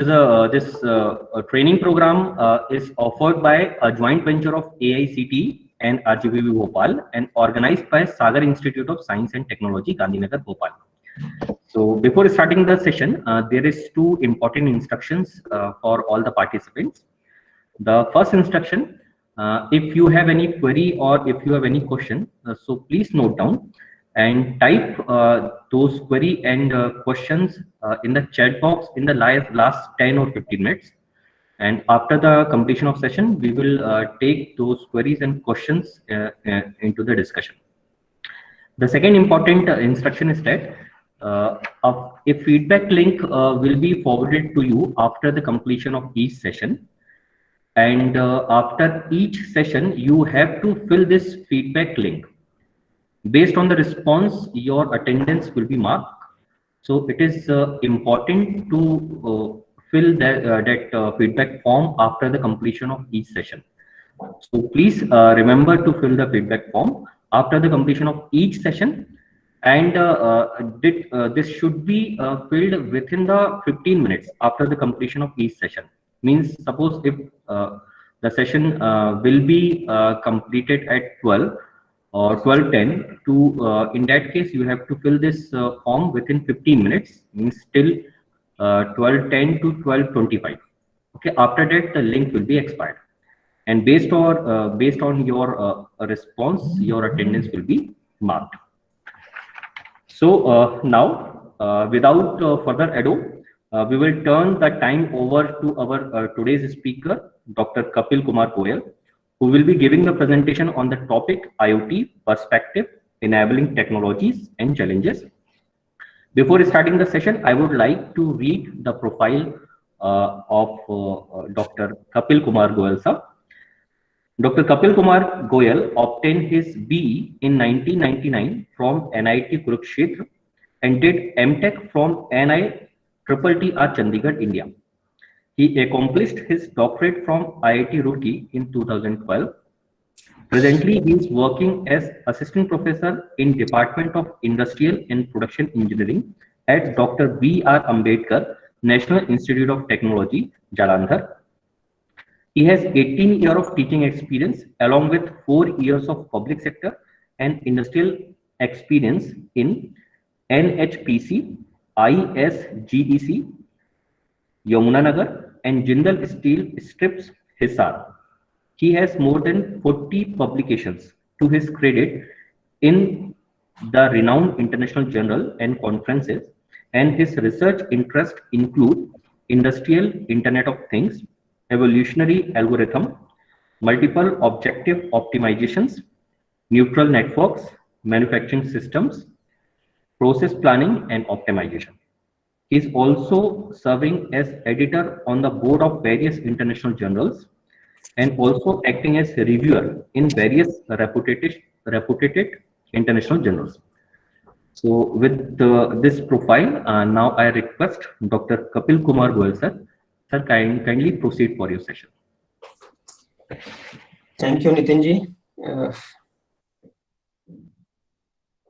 This training program is offered by a joint venture of AICTE and RGVB Bhopal and organized by Sagar Institute of Science and Technology, Gandhinagar, Bhopal. So before starting the session, there is two important instructions for all the participants. The first instruction, if you have any query or if you have any question, so please note down and type those query and questions in the chat box in the last 10 or 15 minutes. And after the completion of session, we will take those queries and questions into the discussion. The second important instruction is that a feedback link will be forwarded to you after the completion of each session. And after each session, you have to fill this feedback link. Based on the response, your attendance will be marked. So it is important to fill that feedback form after the completion of each session. So please remember to fill the feedback form after the completion of each session. And this should be filled within the 15 minutes after the completion of each session. Means suppose if the session will be completed at 12 or 12:10, to in that case you have to fill this form within 15 minutes, means till 12:10 to 12:25. Okay, after that the link will be expired, and based on your response, your attendance will be marked. So now without further ado, we will turn the time over to our today's speaker, Dr. Kapil Kumar Goyal, who will be giving the presentation on the topic IoT perspective, enabling technologies and challenges. Before starting the session, I would like to read the profile of Dr. Kapil Kumar Goyal sir. Dr. Kapil Kumar Goyal obtained his BE in 1999 from NIT Kurukshetra and did MTech from NITTR Chandigarh, India. He accomplished his doctorate from IIT Roorkee in 2012. Presently, he is working as assistant professor in Department of Industrial and Production Engineering at Dr. B.R. Ambedkar National Institute of Technology, Jalandhar. He has 18 years of teaching experience along with 4 years of public sector and industrial experience in NHPC, ISGEC, Yamunanagar, and Jindal Steel Strips, Hisar. He has more than 40 publications to his credit in the renowned international journal and conferences, and his research interests include industrial Internet of Things, evolutionary algorithm, multiple objective optimizations, neutral networks, manufacturing systems, process planning and optimization. He is also serving as editor on the board of various international journals and also acting as a reviewer in various reputed international journals. So with this profile, now I request Dr. Kapil Kumar Goyal sir. Sir, kindly proceed for your session. Thank you, Nitinji.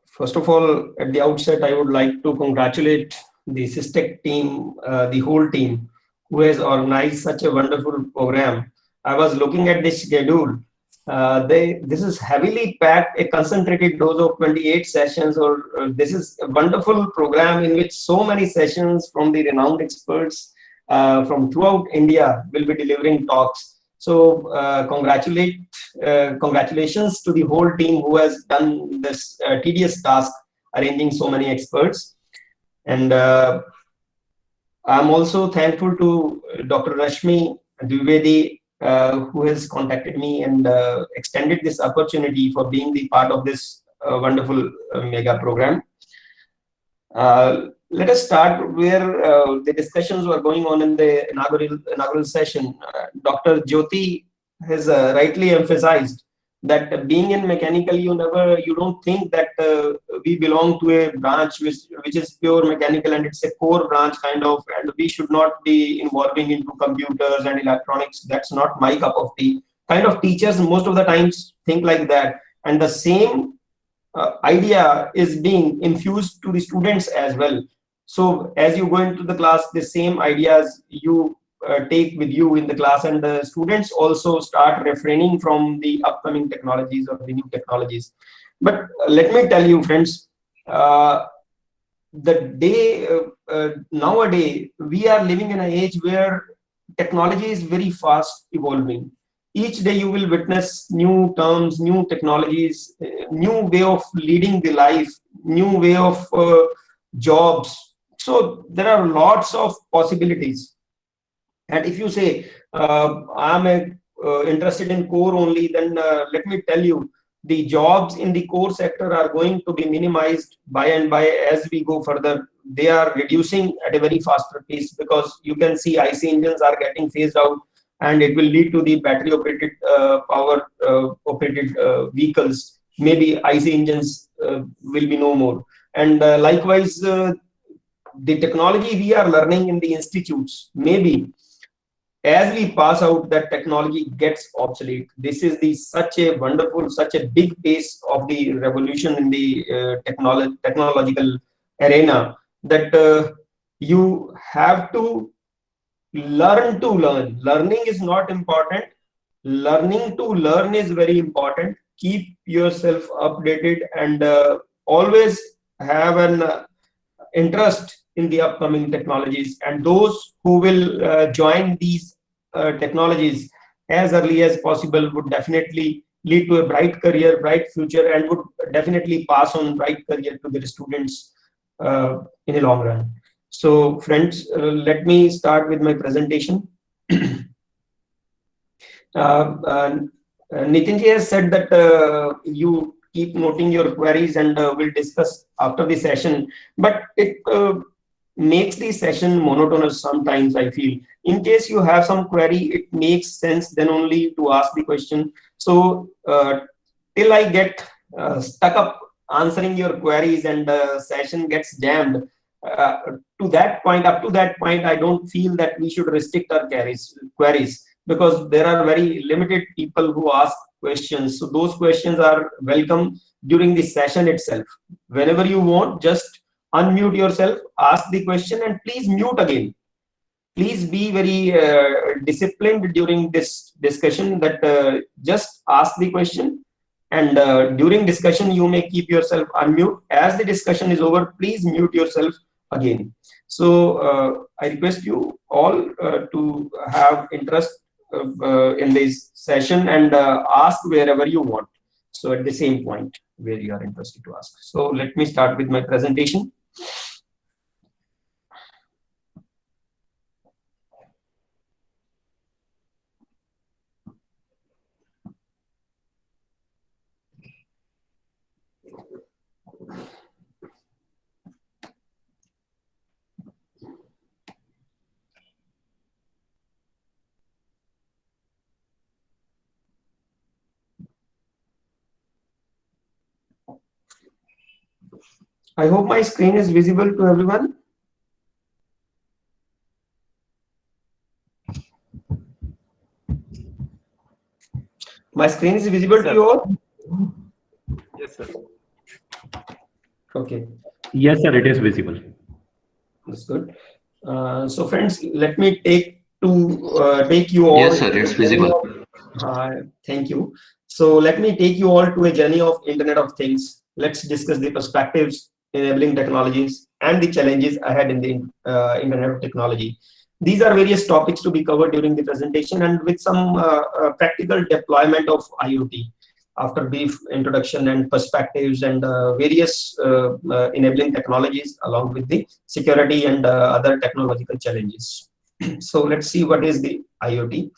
First of all, at the outset, I would like to congratulate the SysTech team, the whole team, who has organized such a wonderful program. I was looking at this schedule. This is heavily packed, a concentrated dose of 28 sessions, this is a wonderful program in which so many sessions from the renowned experts from throughout India will be delivering talks. So congratulations to the whole team who has done this tedious task, arranging so many experts. And I'm also thankful to Dr. Rashmi Dwivedi, who has contacted me and extended this opportunity for being the part of this wonderful mega program. Let us start where the discussions were going on in the inaugural session. Dr. Jyoti has rightly emphasized that being in mechanical, you don't think that we belong to a branch which is pure mechanical and it's a core branch kind of, and we should not be involving into computers and electronics. That's not my cup of tea. Kind of teachers most of the times think like that, and the same idea is being infused to the students as well. So as you go into the class, the same ideas you take with you in the class, and the students also start refraining from the upcoming technologies or the new technologies. But let me tell you, friends, the day nowadays we are living in an age where technology is very fast evolving. Each day you will witness new terms, new technologies, new way of leading the life, new way of jobs. So there are lots of possibilities. And if you say I'm interested in core only, then let me tell you, the jobs in the core sector are going to be minimized by and by as we go further. They are reducing at a very faster pace, because you can see IC engines are getting phased out, and it will lead to the battery operated power operated vehicles. Maybe IC engines will be no more. And likewise, the technology we are learning in the institutes, maybe as we pass out, that technology gets obsolete. This is the such a wonderful, such a big pace of the revolution in the technological arena, that you have to learn to learn. Learning is not important. Learning to learn is very important. Keep yourself updated, and always have an interest in the upcoming technologies. And those who will join these technologies as early as possible would definitely lead to a bright career, bright future, and would definitely pass on bright career to their students in a long run. So friends, let me start with my presentation. Nitinji has said that you keep noting your queries, and we'll discuss after the session, but it makes the session monotonous sometimes, I feel. In case you have some query, it makes sense then only to ask the question. So till I get stuck up answering your queries and the session gets jammed, up to that point, I don't feel that we should restrict our queries, because there are very limited people who ask questions. So those questions are welcome during the session itself. Whenever you want, just unmute yourself, ask the question, and please mute again. Please be very disciplined during this discussion, that just ask the question, and during discussion you may keep yourself unmute. As the discussion is over, please mute yourself again. So I request you all to have interest in this session, and ask wherever you want. So at the same point where you are interested to ask. So let me start with my presentation. I hope my screen is visible to everyone. My screen is visible to you all? Yes, sir. Okay. Yes, sir, it is visible. That's good. So friends, let me take you all. Yes, sir, it's visible. Thank you. So let me take you all to a journey of Internet of Things. Let's discuss the perspectives, enabling technologies, and the challenges ahead in the Internet of Technology. These are various topics to be covered during the presentation, and with some practical deployment of IoT. After brief introduction and perspectives, and various enabling technologies, along with the security and other technological challenges. So let's see what is the IoT.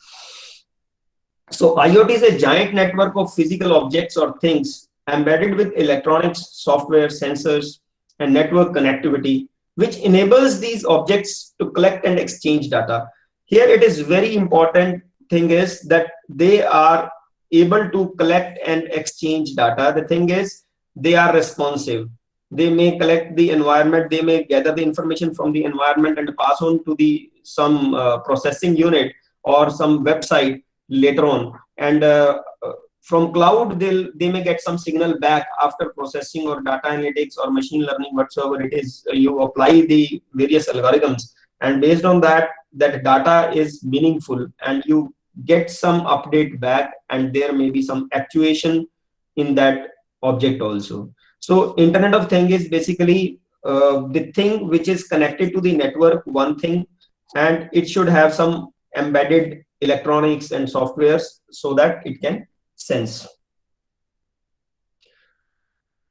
So IoT is a giant network of physical objects or things embedded with electronics, software, sensors, and network connectivity, which enables these objects to collect and exchange data. Here it is very important thing is that they are able to collect and exchange data. The thing is, they are responsive. They may collect the environment, they may gather the information from the environment and pass on to the some processing unit or some website later on. And From cloud, they may get some signal back after processing or data analytics or machine learning, whatsoever it is. You apply the various algorithms, and based on that, that data is meaningful, and you get some update back, and there may be some actuation in that object also. So Internet of Things is basically the thing which is connected to the network, one thing, and it should have some embedded electronics and softwares so that it can sense.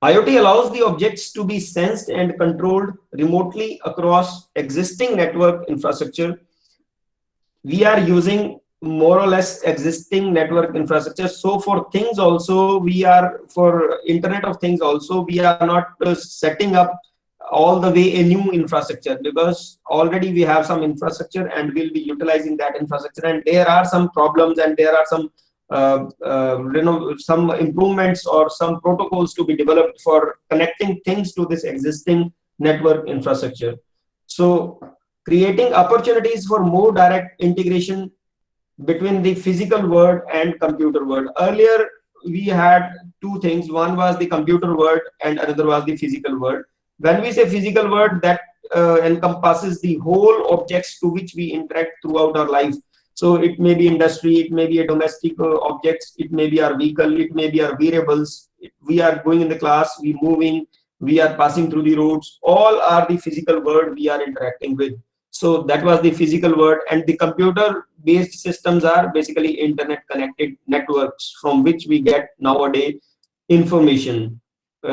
IoT allows the objects to be sensed and controlled remotely across existing network infrastructure. We are using more or less existing network infrastructure. So for things also, for Internet of Things also, we are not setting up all the way a new infrastructure, because already we have some infrastructure and we'll be utilizing that infrastructure, and there are some problems and there are some some improvements or some protocols to be developed for connecting things to this existing network infrastructure. So creating opportunities for more direct integration between the physical world and computer world. Earlier we had two things, one was the computer world and another was the physical world. When we say physical world, that encompasses the whole objects to which we interact throughout our life. So it may be industry, it may be a domestic objects, it may be our vehicle, it may be our wearables. We are going in the class, we moving, we are passing through the roads. All are the physical world we are interacting with. So that was the physical world, and the computer-based systems are basically internet-connected networks from which we get nowadays information.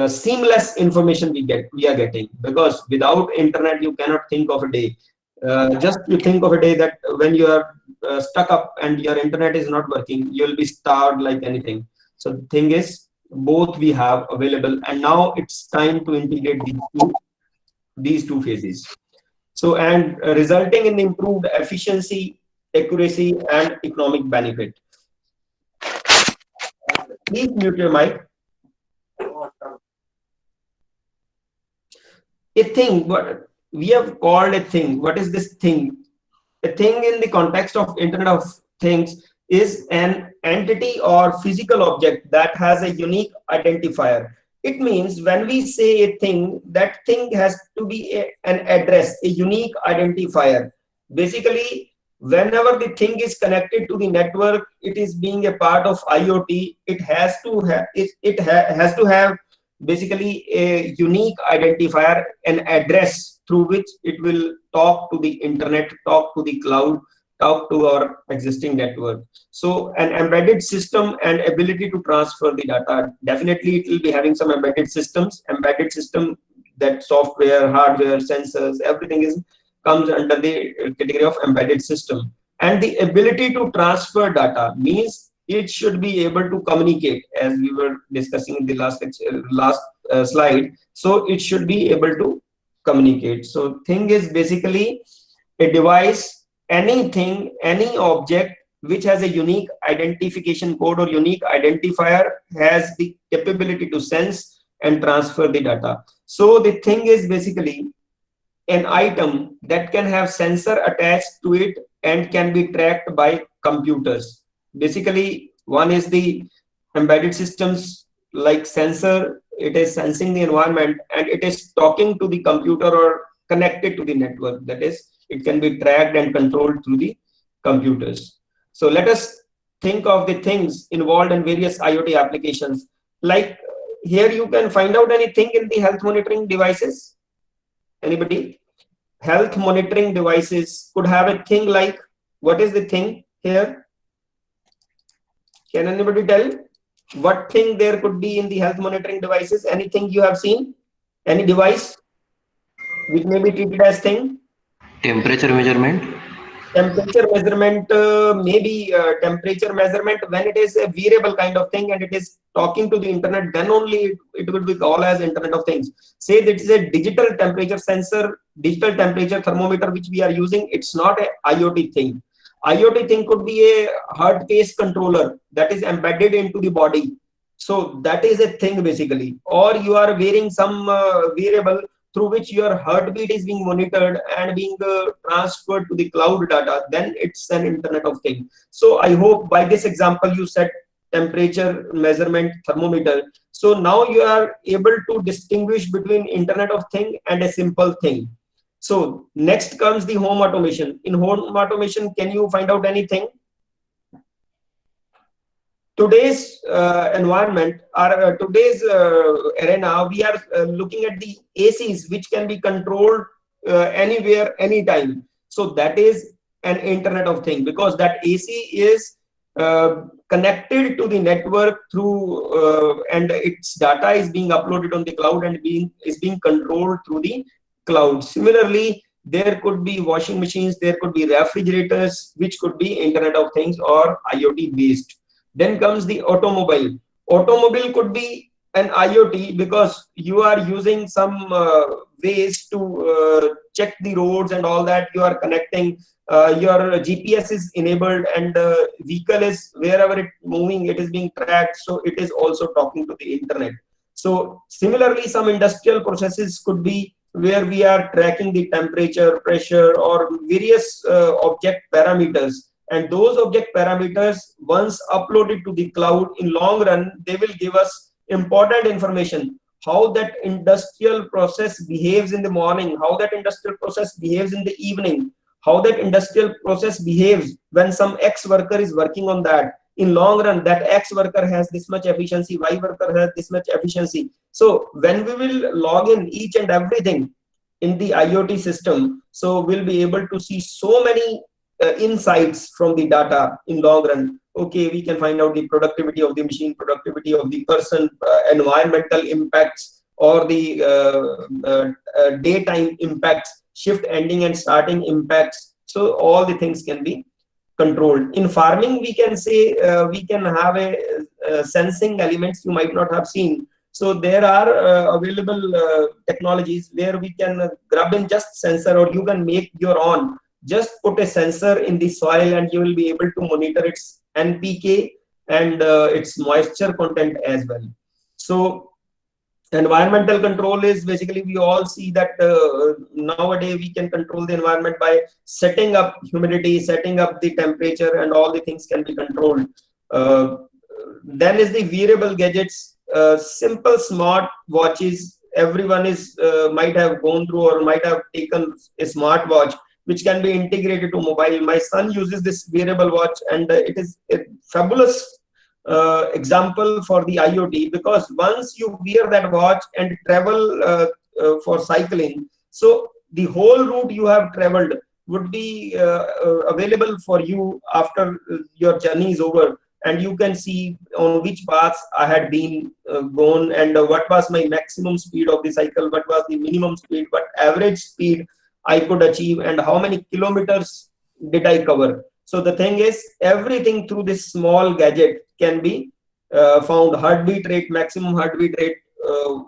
Seamless information we are getting, because without internet you cannot think of a day. Just you think of a day that when you are stuck up and your internet is not working, you'll be starved like anything. So the thing is, both we have available, and now it's time to integrate these two phases. So, and resulting in improved efficiency, accuracy, and economic benefit. Please mute your mic. A thing, what we have called a thing. What is this thing? A thing in the context of Internet of Things is an entity or physical object that has a unique identifier. It means when we say a thing, that thing has to be an address, a unique identifier. Basically, whenever the thing is connected to the network, it is being a part of IoT. It has to have basically a unique identifier, an address through which it will talk to the internet, talk to the cloud, talk to our existing network. So an embedded system and ability to transfer the data. Definitely it will be having some embedded systems. Embedded system, that software, hardware, sensors, everything comes under the category of embedded system. And the ability to transfer data means it should be able to communicate, as we were discussing in the last slide. So it should be able to communicate. So thing is basically a device, anything, any object which has a unique identification code or unique identifier has the capability to sense and transfer the data. So the thing is basically an item that can have sensor attached to it and can be tracked by computers. Basically, one is the embedded systems like sensor. It is sensing the environment and it is talking to the computer or connected to the network. That is, it can be tracked and controlled through the computers. So let us think of the things involved in various IoT applications. Like here you can find out anything in the health monitoring devices. Anybody? Health monitoring devices could have a thing like, what is the thing here? Can anybody tell what thing there could be in the health monitoring devices? Anything you have seen? Any device which may be treated as thing? Temperature measurement. Temperature measurement, maybe temperature measurement when it is a wearable kind of thing and it is talking to the internet, then only it would be called as Internet of Things. Say that is a digital temperature sensor, digital temperature thermometer which we are using. It's not a IoT thing. IoT thing could be a heart pace controller that is embedded into the body. So that is a thing basically. Or you are wearing some wearable through which your heartbeat is being monitored and being transferred to the cloud data, then it's an Internet of Things. So I hope by this example you set temperature measurement thermometer. So now you are able to distinguish between Internet of Thing and a simple thing. So next comes the home automation. In home automation, can you find out anything? Today's environment, or today's arena, we are looking at the ACs, which can be controlled anywhere, anytime. So that is an Internet of Thing, because that AC is connected to the network through and its data is being uploaded on the cloud and is being controlled through the cloud. Similarly, there could be washing machines, there could be refrigerators, which could be Internet of Things or IoT based. Then comes the automobile. Automobile could be an IoT, because you are using some ways to check the roads and all that. You are connecting, your GPS is enabled, and the vehicle is, wherever it's moving, it is being tracked. So it is also talking to the internet. So similarly, some industrial processes could be where we are tracking the temperature, pressure, or various object parameters. And those object parameters, once uploaded to the cloud, in long run, they will give us important information. How that industrial process behaves in the morning, how that industrial process behaves in the evening, how that industrial process behaves when some X worker is working on that. In long run, that X worker has this much efficiency, Y worker has this much efficiency. So when we will log in each and everything in the IoT system, so we'll be able to see so many insights from the data in long run. Okay, we can find out the productivity of the machine, productivity of the person, environmental impacts, or the daytime impacts, shift ending and starting impacts. So all the things can be controlled. In farming, we can say we can have a sensing elements you might not have seen. So there are available technologies where we can grab in just sensor, or you can make your own. Just put a sensor in the soil and you will be able to monitor its NPK and its moisture content as well. So environmental control is basically, we all see that nowadays we can control the environment by setting up humidity, setting up the temperature, and all the things can be controlled. Then is the wearable gadgets, simple smart watches. Everyone is might have gone through or might have taken a smart watch, which can be integrated to mobile. My son uses this wearable watch, and it is a fabulous example for the IoT, because once you wear that watch and travel for cycling, so the whole route you have traveled would be available for you after your journey is over, and you can see on which paths I had been gone, and what was my maximum speed of the cycle, what was the minimum speed, what average speed I could achieve, and how many kilometers did I cover. So the thing is, everything through this small gadget can be found. Heartbeat rate, maximum heartbeat rate,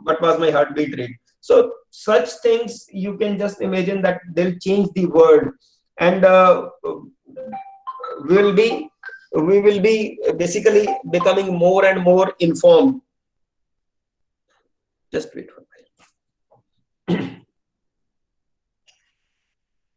what was my heartbeat rate. So such things, you can just imagine that they'll change the world, and we will be basically becoming more and more informed. Just wait for a while.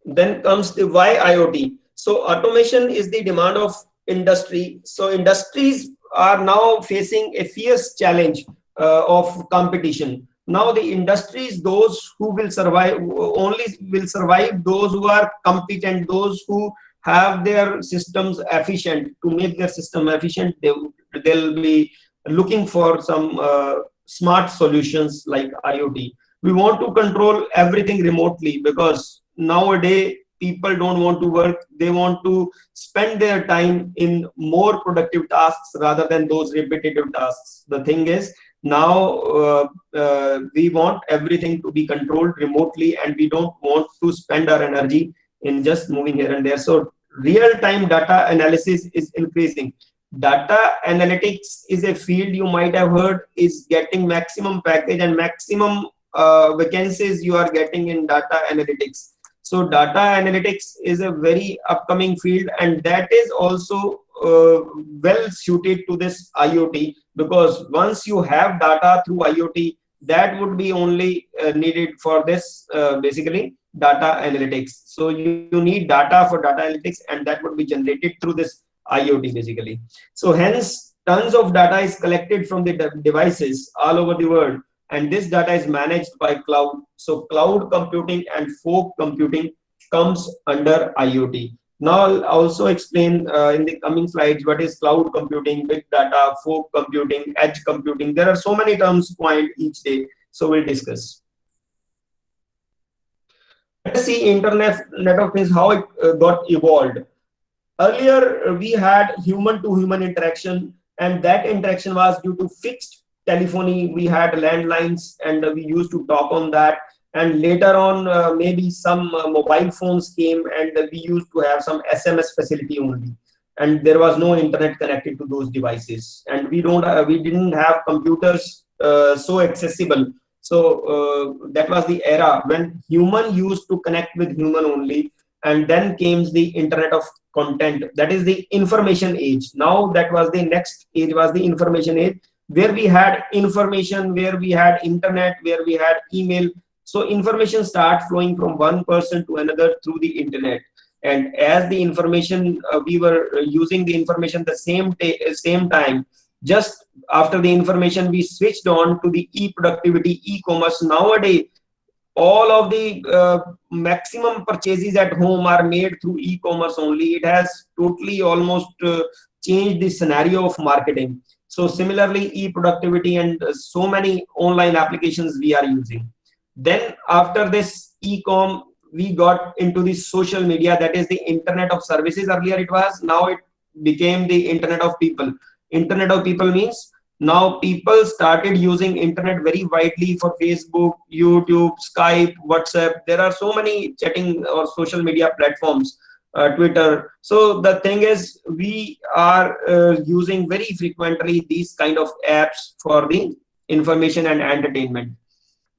Then comes the why IoT. So automation is the demand of industry. So industries are now facing a fierce challenge of competition. Now the industries, those who will survive, only will survive those who are competent, those who have their systems efficient. To make their system efficient, they'll be looking for some smart solutions like IoT. We want to control everything remotely, because nowadays people don't want to work. They want to spend their time in more productive tasks rather than those repetitive tasks. The thing is, now we want everything to be controlled remotely, and we don't want to spend our energy in just moving here and there. So real-time data analysis is increasing. Data analytics is a field you might have heard is getting maximum package and maximum vacancies you are getting in data analytics. So data analytics is a very upcoming field, and that is also well suited to this IoT, because once you have data through IoT, that would be only needed for this basically data analytics. So you need data for data analytics, and that would be generated through this IoT basically. So hence tons of data is collected from the devices all over the world, and this data is managed by cloud. So cloud computing and fog computing comes under IoT. Now I'll also explain in the coming slides what is cloud computing, big data, fog computing, edge computing. There are so many terms coined each day, so we'll discuss. Let's see Internet of Things, how it got evolved. Earlier we had human to human interaction, and that interaction was due to fixed telephony. We had landlines and we used to talk on that, and later on maybe some mobile phones came, and we used to have some SMS facility only, and there was no internet connected to those devices, and we didn't have computers so accessible. So that was the era when human used to connect with human only, and then came the internet of content, that is the information age. Now that was the next age, was the information age, where we had information, where we had internet, where we had email. So information starts flowing from one person to another through the internet, and as the information we were using the information the same time, just after the information we switched on to the e-productivity, e-commerce. Nowadays all of the maximum purchases at home are made through e-commerce only. It has totally almost changed the scenario of marketing. So similarly, e-productivity and so many online applications we are using. Then after this e-com, we got into the social media, that is the internet of services. Earlier it was, now it became the internet of people. Internet of people means now people started using internet very widely for Facebook, YouTube, Skype, WhatsApp. There are so many chatting or social media platforms, Twitter. So the thing is, we are using very frequently these kind of apps for the information and entertainment.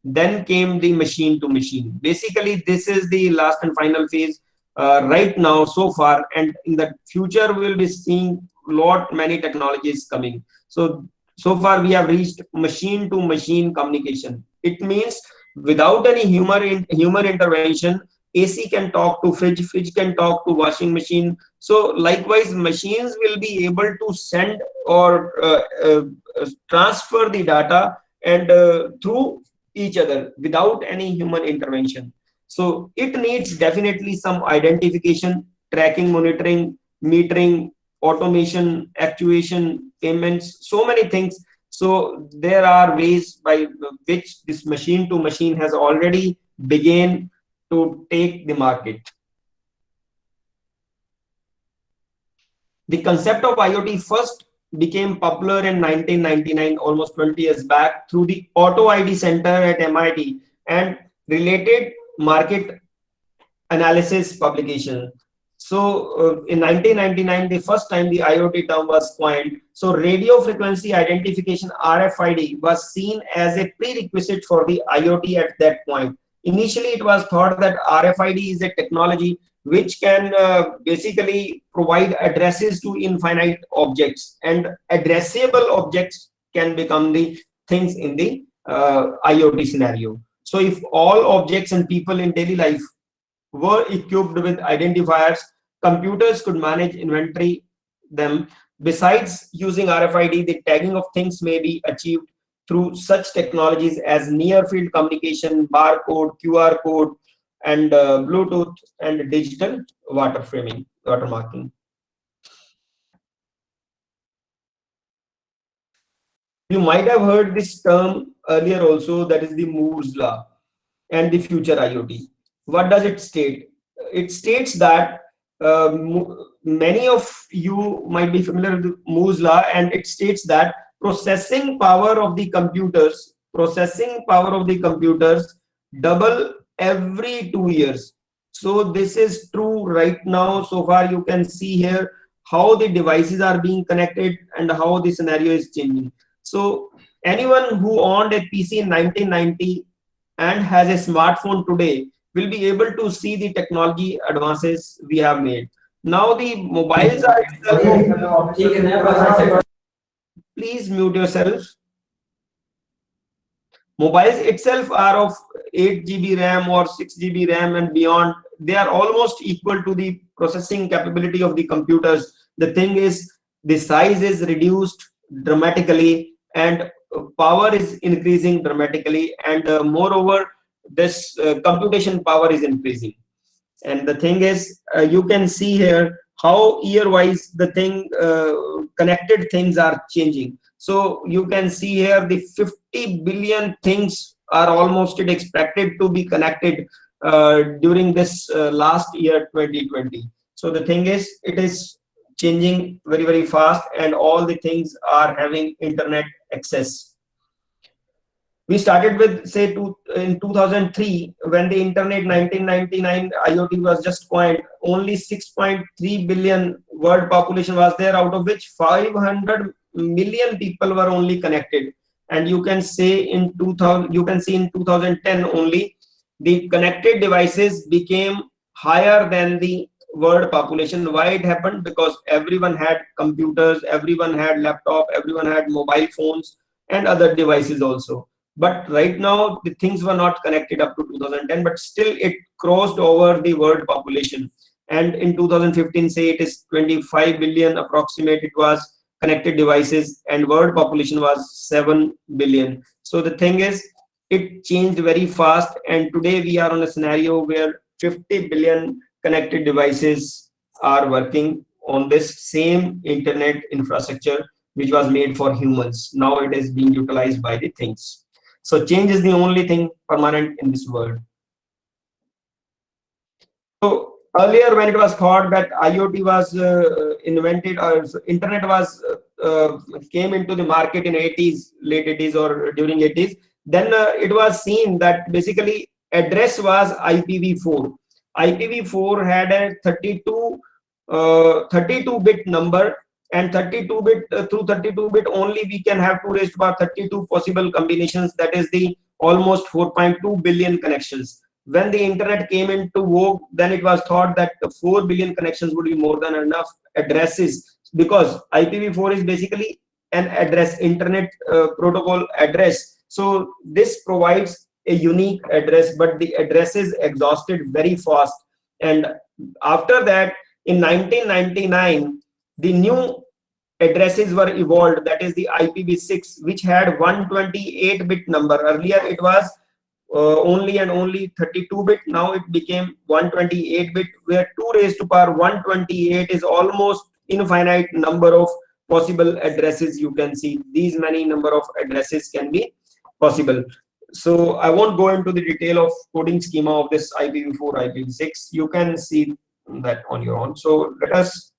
Then came the machine to machine. Basically, this is the last and final phase right now so far, and in the future we will be seeing many technologies coming. So far we have reached machine to machine communication. It means without any human intervention, AC can talk to fridge, fridge can talk to washing machine. So likewise, machines will be able to send or transfer the data and through each other without any human intervention. So it needs definitely some identification, tracking, monitoring, metering, automation, actuation, payments, so many things. So there are ways by which this machine to machine has already begun to take the market. The concept of IoT first became popular in 1999, almost 20 years back, through the Auto ID Center at MIT and related market analysis publication. So in 1999, the first time the IoT term was coined. So radio frequency identification, RFID, was seen as a prerequisite for the IoT at that point. Initially, it was thought that RFID is a technology which can basically provide addresses to infinite objects, and addressable objects can become the things in the IoT scenario. So if all objects and people in daily life were equipped with identifiers, computers could manage inventory them. Besides using RFID, the tagging of things may be achieved through such technologies as near field communication, barcode, QR code, and Bluetooth and digital watermarking. You might have heard this term earlier also, that is the Moore's law and the future IoT. What does it state? It states that many of you might be familiar with Moore's law, and it states that processing power of the computers double every 2 years. So this is true right now. So far you can see here how the devices are being connected and how the scenario is changing. So anyone who owned a PC in 1990 and has a smartphone today will be able to see the technology advances we have made. Now the mobiles are itself. Please mute yourself. Mobiles itself are of 8 GB RAM or 6 GB RAM and beyond. They are almost equal to the processing capability of the computers. The thing is, the size is reduced dramatically, and power is increasing dramatically, and moreover this computation power is increasing. And the thing is, you can see here how year wise the thing connected things are changing. So you can see here the 50 billion things are almost expected to be connected during this last year 2020. So the thing is, it is changing very fast, and all the things are having internet access. We started with, say, in 2003, when the internet 1999 IoT was just coined. Only 6.3 billion world population was there, out of which 500 million people were only connected. And you can say in 2000, you can see in 2010 only, the connected devices became higher than the world population. Why it happened? Because everyone had computers, everyone had laptop, everyone had mobile phones and other devices also. But right now the things were not connected up to 2010, but still it crossed over the world population. And in 2015, say, it is 25 billion approximate it was connected devices, and world population was 7 billion. So the thing is, it changed very fast, and today we are on a scenario where 50 billion connected devices are working on this same internet infrastructure which was made for humans. Now it is being utilized by the things. So change is the only thing permanent in this world. So earlier, when it was thought that IoT was invented, or internet was came into the market in 80s, late 80s or during 80s, then it was seen that basically address was IPv4. IPv4 had a 32-bit number, and 32-bit through 32-bit only we can have 2 raised to power 32 possible combinations. That is the almost 4.2 billion connections. When the internet came into vogue, then it was thought that the 4 billion connections would be more than enough addresses, because IPv4 is basically an address, internet protocol address. So this provides a unique address, but the address is exhausted very fast. And after that, in 1999, the new addresses were evolved, that is the IPv6, which had 128-bit number. Earlier it was only and only 32-bit. Now it became 128-bit, where 2 raised to power 128 is almost infinite number of possible addresses. You can see these many number of addresses can be possible. So I won't go into the detail of coding schema of this IPv4, IPv6. You can see that on your own. So let us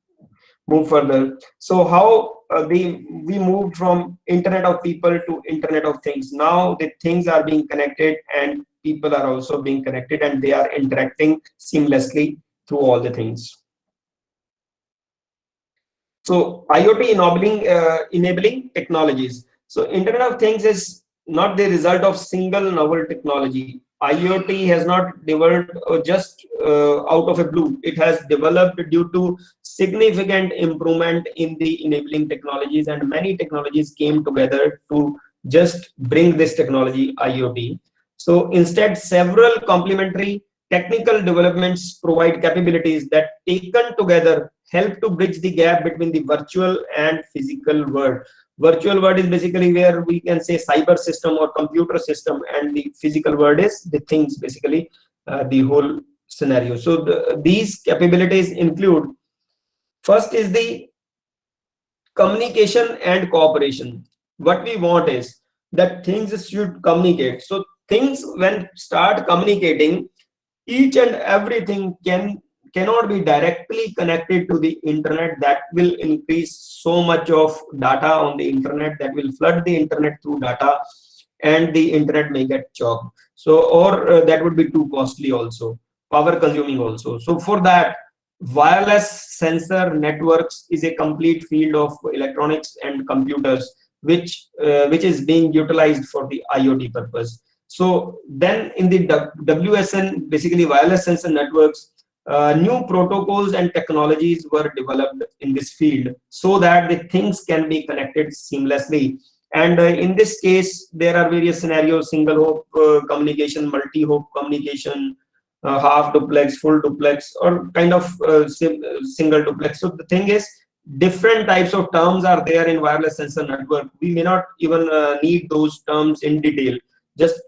move further. So how we moved from internet of people to internet of things. Now the things are being connected, and people are also being connected, and they are interacting seamlessly through all the things. So IoT enabling technologies. So internet of things is not the result of single novel technology. IoT has not developed just out of a blue. It has developed due to significant improvement in the enabling technologies, and many technologies came together to just bring this technology IoT. So instead, several complementary technical developments provide capabilities that, taken together, help to bridge the gap between the virtual and physical world. Virtual world is basically where we can say cyber system or computer system, and the physical world is the things, basically the whole scenario. So these capabilities include, first is the communication and cooperation. What we want is that things should communicate. So things, when start communicating, each and everything cannot be directly connected to the internet. That will increase so much of data on the internet, that will flood the internet through data, and the internet may get choked. So, or that would be too costly also, power consuming also. So for that, wireless sensor networks is a complete field of electronics and computers, which is being utilized for the IoT purpose. So then in the WSN, basically wireless sensor networks, new protocols and technologies were developed in this field, so that the things can be connected seamlessly. And in this case, there are various scenarios: single hop communication, multi-hop communication, half duplex, full duplex, or kind of single duplex. So the thing is, different types of terms are there in wireless sensor network. We may not even need those terms in detail. Just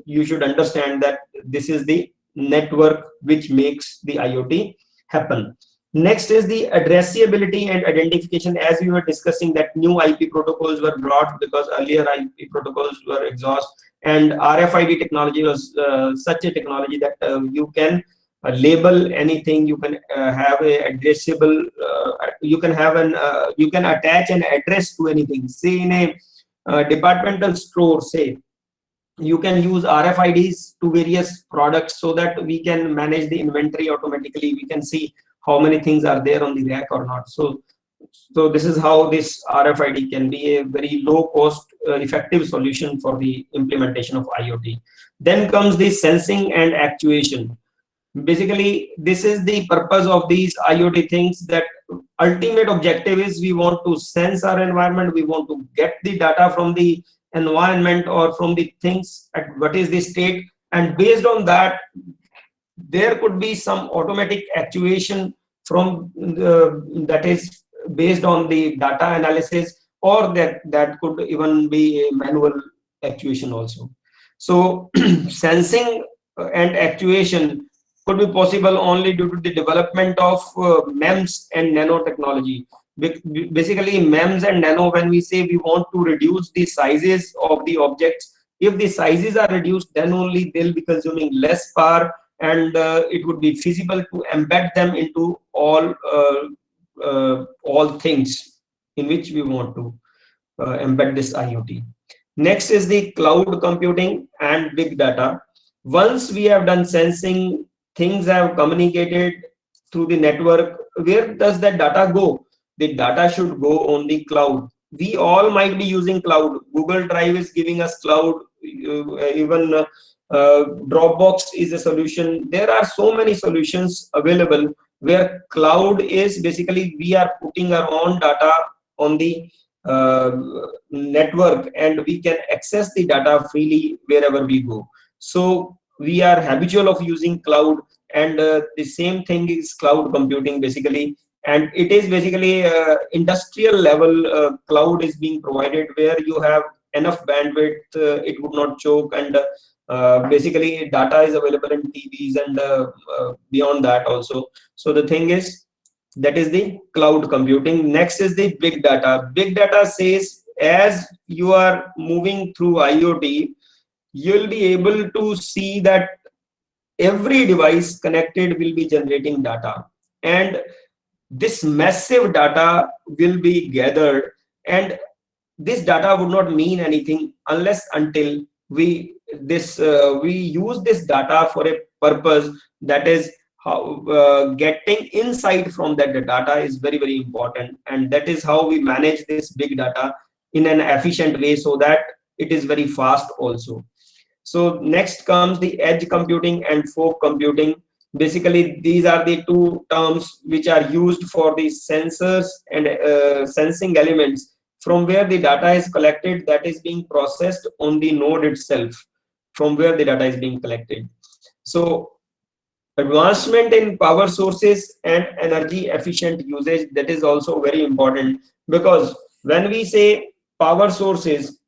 you should understand that this is the network which makes the IoT happen. Next is the addressability and identification. As we were discussing, that new IP protocols were brought because earlier IP protocols were exhaust, and RFID technology was such a technology that you can label anything. You can have a addressable. You can have an. You can attach an address to anything. Say in a departmental store, say you can use RFIDs to various products so that we can manage the inventory automatically. We can see how many things are there on the rack or not. So this is how this RFID can be a very low cost effective solution for the implementation of IoT. Then comes the sensing and actuation. Basically, this is the purpose of these IoT things, that ultimate objective is we want to sense our environment, we want to get the data from the environment or from the things at what is the state, and based on that there could be some automatic actuation from that is based on the data analysis, or that could even be a manual actuation also. So sensing and actuation could be possible only due to the development of MEMS and nanotechnology. Basically, MEMS and nano, when we say we want to reduce the sizes of the objects, if the sizes are reduced, then only they'll be consuming less power, and it would be feasible to embed them into all things in which we want to embed this IoT. Next is the cloud computing and big data. Once we have done sensing, things have communicated through the network, where does that data go? The data should go on the cloud. We all might be using cloud. Google Drive is giving us cloud, even Dropbox is a solution. There are so many solutions available where cloud is basically we are putting our own data on the network, and we can access the data freely wherever we go. So we are habitual of using cloud, and the same thing is cloud computing basically, and it is basically industrial level cloud is being provided where you have enough bandwidth, it would not choke, and basically data is available in TVs and beyond that also. So the thing is, that is the cloud computing. Next is the big data. Big data says as you are moving through IoT, you'll be able to see that every device connected will be generating data, and this massive data will be gathered, and this data would not mean anything unless until we use this data for a purpose. That is how getting insight from that data is very, very important, and that is how we manage this big data in an efficient way so that it is very fast also. So next comes the edge computing and fog computing. Basically, these are the two terms which are used for the sensors and sensing elements from where the data is collected, that is being processed on the node itself, from where the data is being collected. So advancement in power sources and energy efficient usage, that is also very important, because when we say power sources,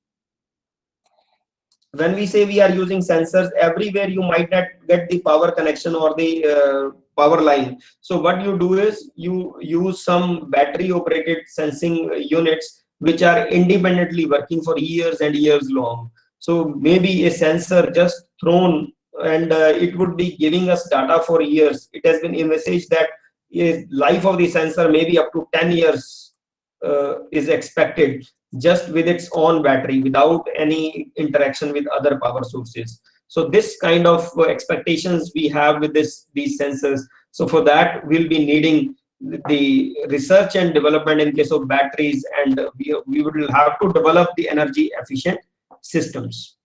when we say we are using sensors, everywhere you might not get the power connection or the power line. So what you do is you use some battery operated sensing units which are independently working for years and years long. So maybe a sensor just thrown, and it would be giving us data for years. It has been envisaged that a life of the sensor maybe up to 10 years is expected, just with its own battery without any interaction with other power sources. So this kind of expectations we have with these sensors. So for that we'll be needing the research and development in case of batteries, and we will have to develop the energy efficient systems.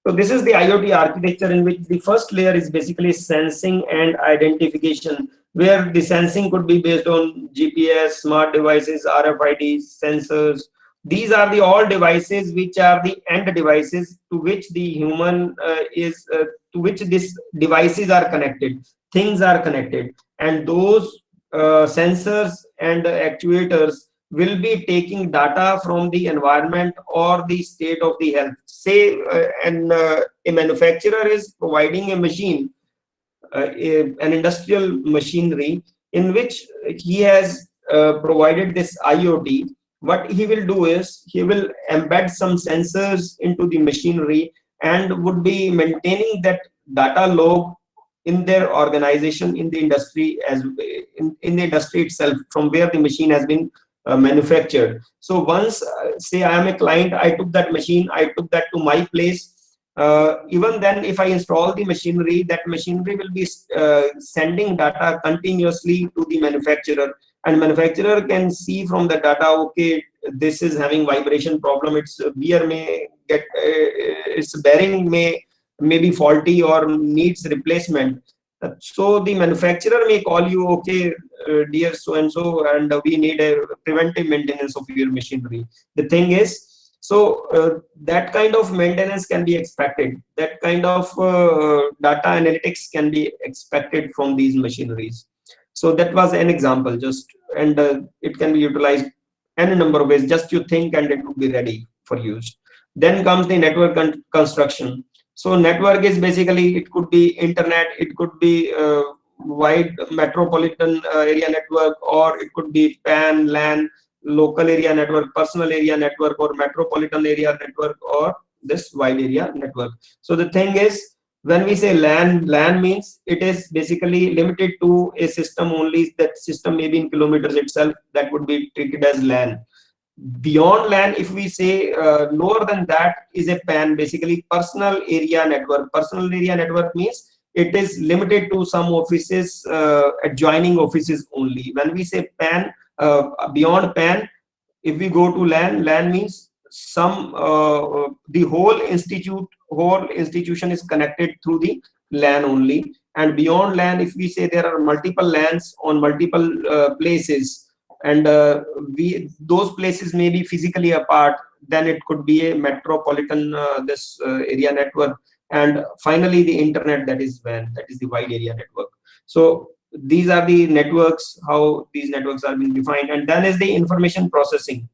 So this is the IoT architecture, in which the first layer is basically sensing and identification, where the sensing could be based on GPS, smart devices, RFID, sensors. These are the all devices which are the end devices to which the human to which these devices are connected, things are connected, and those sensors and actuators will be taking data from the environment or the state of the health. Say a manufacturer is providing a machine, an industrial machinery, in which he has provided this IoT. What he will do is he will embed some sensors into the machinery and would be maintaining that data log in their organization, in the industry, as in the industry itself, from where the machine has been manufactured. So once, say I am a client, I took that machine, I took that to my place. Even then, if I install the machinery, that machinery will be sending data continuously to the manufacturer, and manufacturer can see from the data, okay, this is having vibration problem, its beer may get its bearing may be faulty or needs replacement. So the manufacturer may call you, okay, dear so and so, and we need a preventive maintenance of your machinery. The thing is, so that kind of maintenance can be expected. That kind of data analytics can be expected from these machineries. So that was an example, just, and it can be utilized any number of ways. Just you think and it will be ready for use. Then comes the network construction. So network is basically, it could be internet, it could be wide metropolitan area network, or it could be PAN, LAN, local area network, personal area network, or metropolitan area network, or this wide area network. So the thing is, when we say LAN means it is basically limited to a system only. That system may be in kilometers itself, that would be treated as LAN. Beyond LAN, if we say lower than that, is a PAN, basically personal area network. Personal area network means it is limited to some offices, adjoining offices only. When we say PAN, beyond PAN, if we go to LAN means some the whole institution is connected through the LAN only. And beyond LAN, if we say there are multiple LANs on multiple places, and those places may be physically apart, then it could be a metropolitan area network. And finally the internet, that is WAN, that is the wide area network. So these are the networks, how these networks are being defined. And then is the information processing.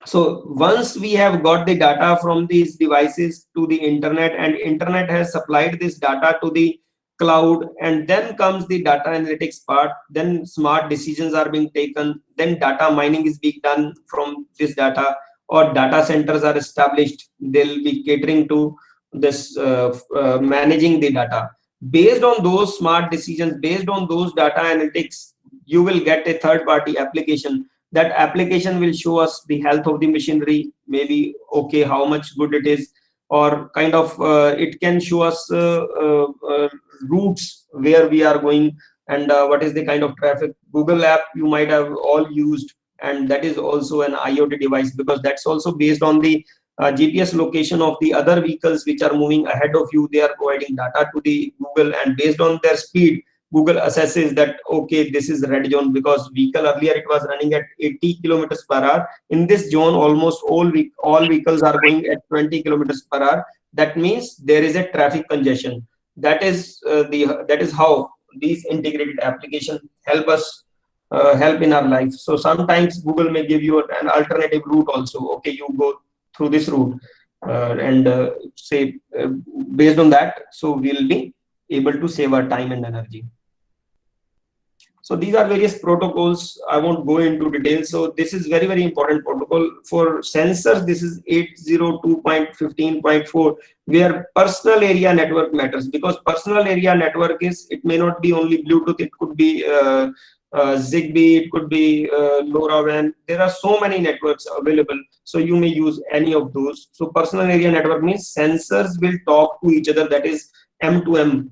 So once we have got the data from these devices to the internet, and internet has supplied this data to the cloud, and then comes the data analytics part, then smart decisions are being taken, then data mining is being done from this data, or data centers are established, they'll be catering to this managing the data. Based on those smart decisions, based on those data analytics, you will get a third party application. That application will show us the health of the machinery, maybe, okay, how much good it is, or kind of it can show us routes where we are going, and what is the kind of traffic. Google app you might have all used, and that is also an IoT device, because that's also based on the GPS location of the other vehicles which are moving ahead of you. They are providing data to the Google, and based on their speed, Google assesses that, okay, this is red zone, because vehicle earlier it was running at 80 kilometers per hour. In this zone, almost all vehicles are going at 20 kilometers per hour. That means there is a traffic congestion. That is how these integrated applications help us help in our life. So sometimes Google may give you an alternative route also. Okay, you go through this route, and say based on that, so we'll be able to save our time and energy. So these are various protocols. I won't go into details. So this is very, very important protocol for sensors. This is 802.15.4, where personal area network matters, because personal area network is, it may not be only Bluetooth, it could be Zigbee, it could be LoRaWAN. There are so many networks available, so you may use any of those. So personal area network means sensors will talk to each other, that is M2M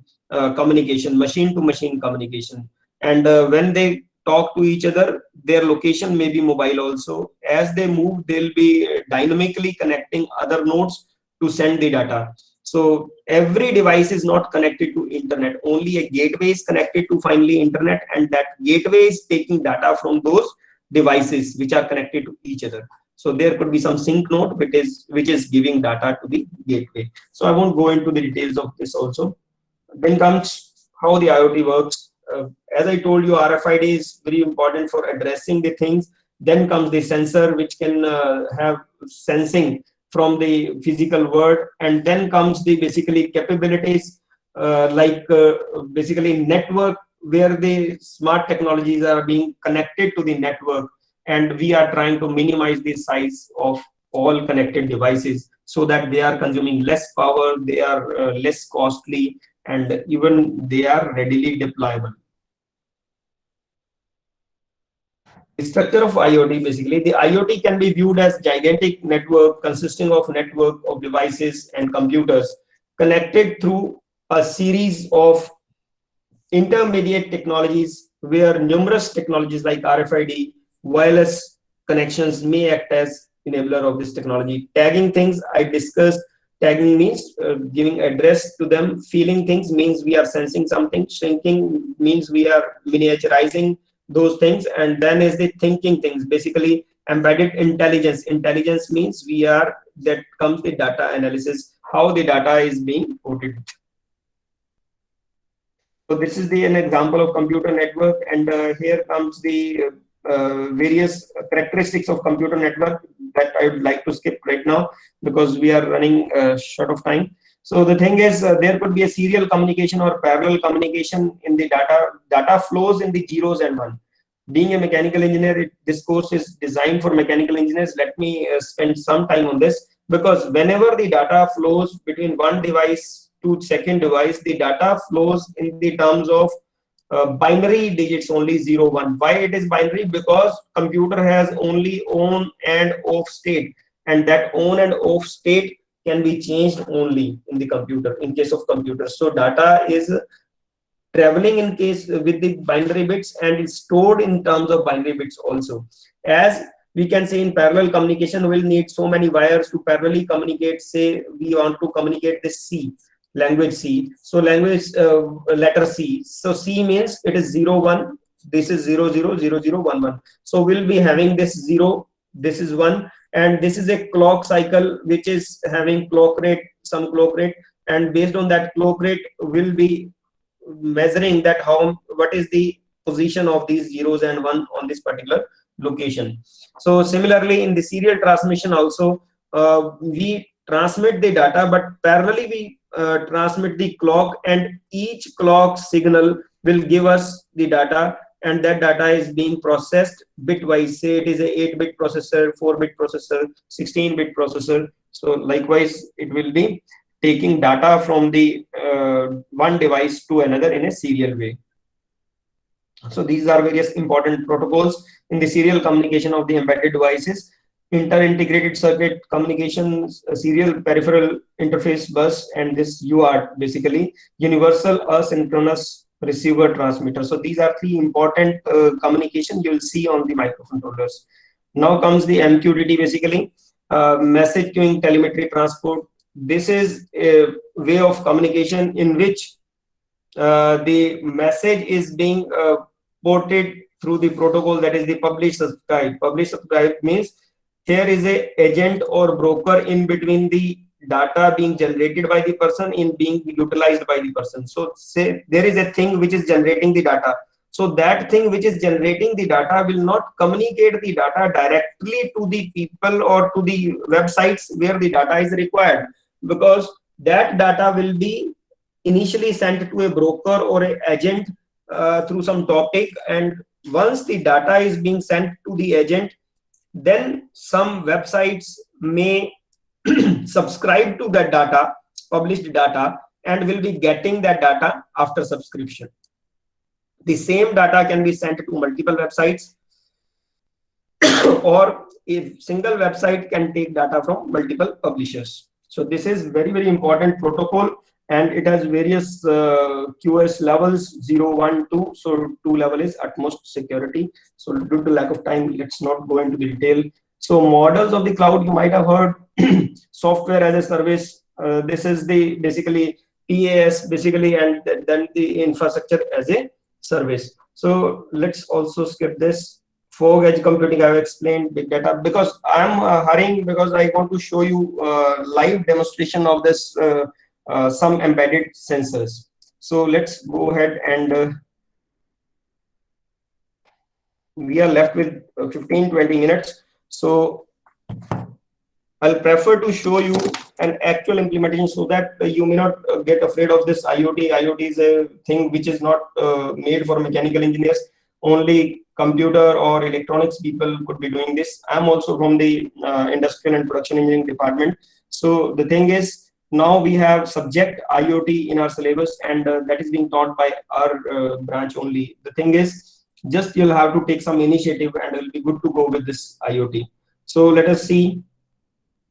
communication, machine to machine communication. And when they talk to each other, their location may be mobile also. As they move, they'll be dynamically connecting other nodes to send the data. So every device is not connected to internet. Only a gateway is connected to finally internet, and that gateway is taking data from those devices which are connected to each other. So there could be some sync node which is giving data to the gateway. So I won't go into the details of this also. Then comes how the IoT works. as I told you, RFID is very important for addressing the things. Then comes the sensor, which can have sensing from the physical world, and then comes the basically capabilities basically network, where the smart technologies are being connected to the network, and we are trying to minimize the size of all connected devices so that they are consuming less power, they are less costly, and even they are readily deployable. The structure of IoT, basically, the IoT can be viewed as gigantic network consisting of network of devices and computers connected through a series of intermediate technologies, where numerous technologies like RFID, wireless connections may act as enabler of this technology. Tagging things, I discussed. Tagging means giving address to them. Feeling things means we are sensing something. Shrinking means we are miniaturizing those things. And then is the thinking things, basically embedded intelligence. Intelligence means that comes the data analysis, how the data is being coded. So this is an example of computer network, and here comes the various characteristics of computer network that I would like to skip right now because we are running short of time. So the thing is, there could be a serial communication or parallel communication in the data flows in the zeros and one. Being a mechanical engineer, this course is designed for mechanical engineers. Let me spend some time on this, because whenever the data flows between one device to second device, the data flows in the terms of binary digits only, 0 1. Why it is binary? Because computer has only on and off state, and that on and off state can be changed only in the computer, in case of computer. So data is traveling in case with the binary bits, and it's stored in terms of binary bits also. As we can say, in parallel communication, we'll need so many wires to parallelly communicate. Say we want to communicate this C, language C. So language letter C. So C means it is 0 1. This is 0 0 0 0 1 1. So we'll be having this 0. This is 1, and this is a clock cycle which is having clock rate, some clock rate, and based on that clock rate, we'll be measuring that what is the position of these zeros and one on this particular location. So similarly, in the serial transmission also, we transmit the data, but parallelly we transmit the clock, and each clock signal will give us the data, and that data is being processed bitwise. Say it is a 8-bit processor, 4-bit processor, 16-bit processor. So likewise, it will be taking data from the one device to another in a serial way. So these are various important protocols in the serial communication of the embedded devices. Inter-integrated circuit communications, serial peripheral interface bus, and this UART, basically universal asynchronous receiver transmitter. So these are three important communication you will see on the microcontrollers. Now comes the MQTT, basically message queuing telemetry transport. This is a way of communication in which the message is being ported through the protocol, that is the publish subscribe. Publish subscribe means there is a agent or broker in between the data being generated by the person in being utilized by the person. So say there is a thing which is generating the data. So that thing which is generating the data will not communicate the data directly to the people or to the websites where the data is required, because that data will be initially sent to a broker or an agent through some topic, and once the data is being sent to the agent, then some websites may subscribe to that data, published data, and will be getting that data after subscription. The same data can be sent to multiple websites or a single website can take data from multiple publishers. So this is very, very important protocol, and it has various QoS levels, 0, 1, 2. So 2 level is utmost security. So due to lack of time, let's not go into the detail. So models of the cloud, you might have heard software as a service. This is the basically PaaS, basically, and then the infrastructure as a service. So let's also skip this. Fog edge computing, I've explained. Big data, because I'm hurrying because I want to show you live demonstration of this some embedded sensors. So let's go ahead and we are left with 15-20 minutes. So I'll prefer to show you an actual implementation so that you may not get afraid of this IoT. IoT is a thing which is not made for mechanical engineers. Only computer or electronics people could be doing this. I'm also from the industrial and production engineering department. So the thing is, now we have subject IoT in our syllabus, and that is being taught by our branch only. The thing is, just you'll have to take some initiative and it'll be good to go with this IoT. So let us see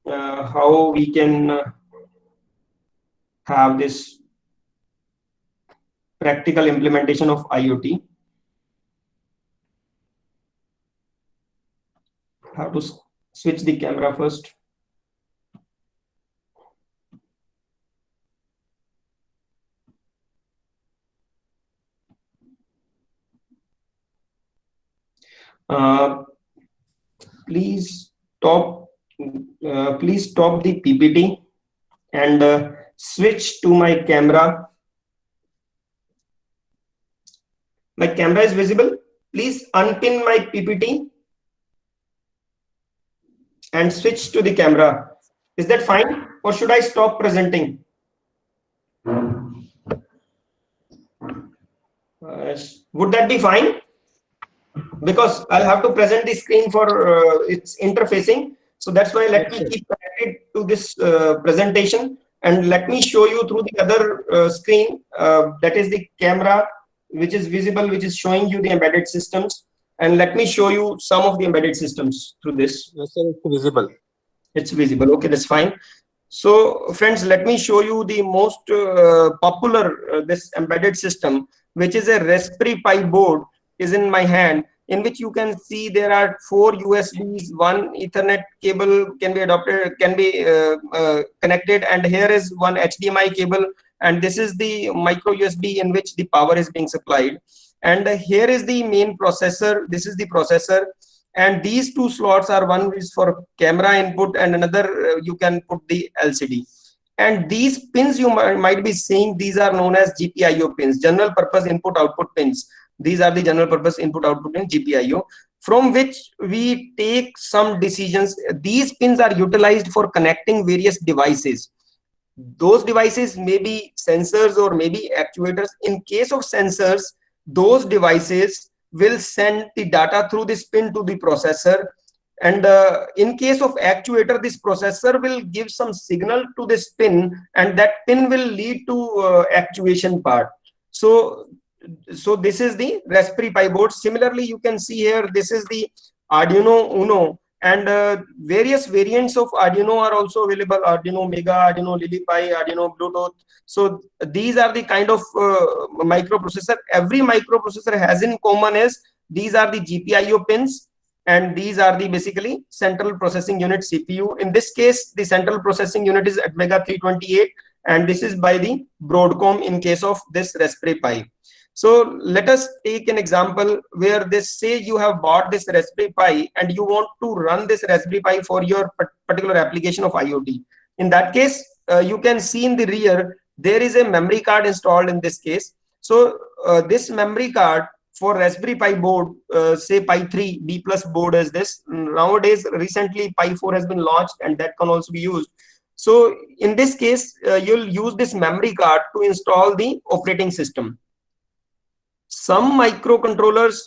how we can have this practical implementation of IoT. Have to switch the camera first. Please stop the PPT and switch to my camera. My camera is visible. Please unpin my PPT and switch to the camera. Is that fine, or should I stop presenting? Would that be fine? Because I'll have to present the screen for its interfacing. So that's why let me keep connected to this presentation, and let me show you through the other screen, that is the camera, which is visible, which is showing you the embedded systems. And let me show you some of the embedded systems through this. Yes, sir, it's visible. It's visible. Okay, that's fine. So friends, let me show you the most popular this embedded system, which is a Raspberry Pi board, is in my hand, in which you can see there are 4 USBs, 1 Ethernet cable can be adopted, can be connected, and here is 1 HDMI cable, and this is the micro USB in which the power is being supplied. And here is the main processor. This is the processor, and these 2 slots are, one is for camera input and another you can put the LCD. And these pins you might be seeing, these are known as GPIO pins, general purpose input output pins. These are the general purpose input output in GPIO, from which we take some decisions. These pins are utilized for connecting various devices. Those devices may be sensors or maybe actuators. In case of sensors, those devices will send the data through this pin to the processor. And in case of actuator, this processor will give some signal to this pin, and that pin will lead to actuation part. So this is the Raspberry Pi board. Similarly, you can see here, this is the Arduino Uno, and various variants of Arduino are also available. Arduino Mega, Arduino LilyPi, Arduino Bluetooth. So these are the kind of microprocessor. Every microprocessor has in common is these are the GPIO pins, and these are the basically central processing unit, CPU. In this case, the central processing unit is Atmega 328, and this is by the Broadcom in case of this Raspberry Pi. So let us take an example where this, say you have bought this Raspberry Pi and you want to run this Raspberry Pi for your particular application of IoT. In that case, you can see in the rear, there is a memory card installed in this case. So this memory card for Raspberry Pi board, say Pi 3 B+ board is this. Nowadays, recently Pi 4 has been launched, and that can also be used. So in this case, you'll use this memory card to install the operating system. Some microcontrollers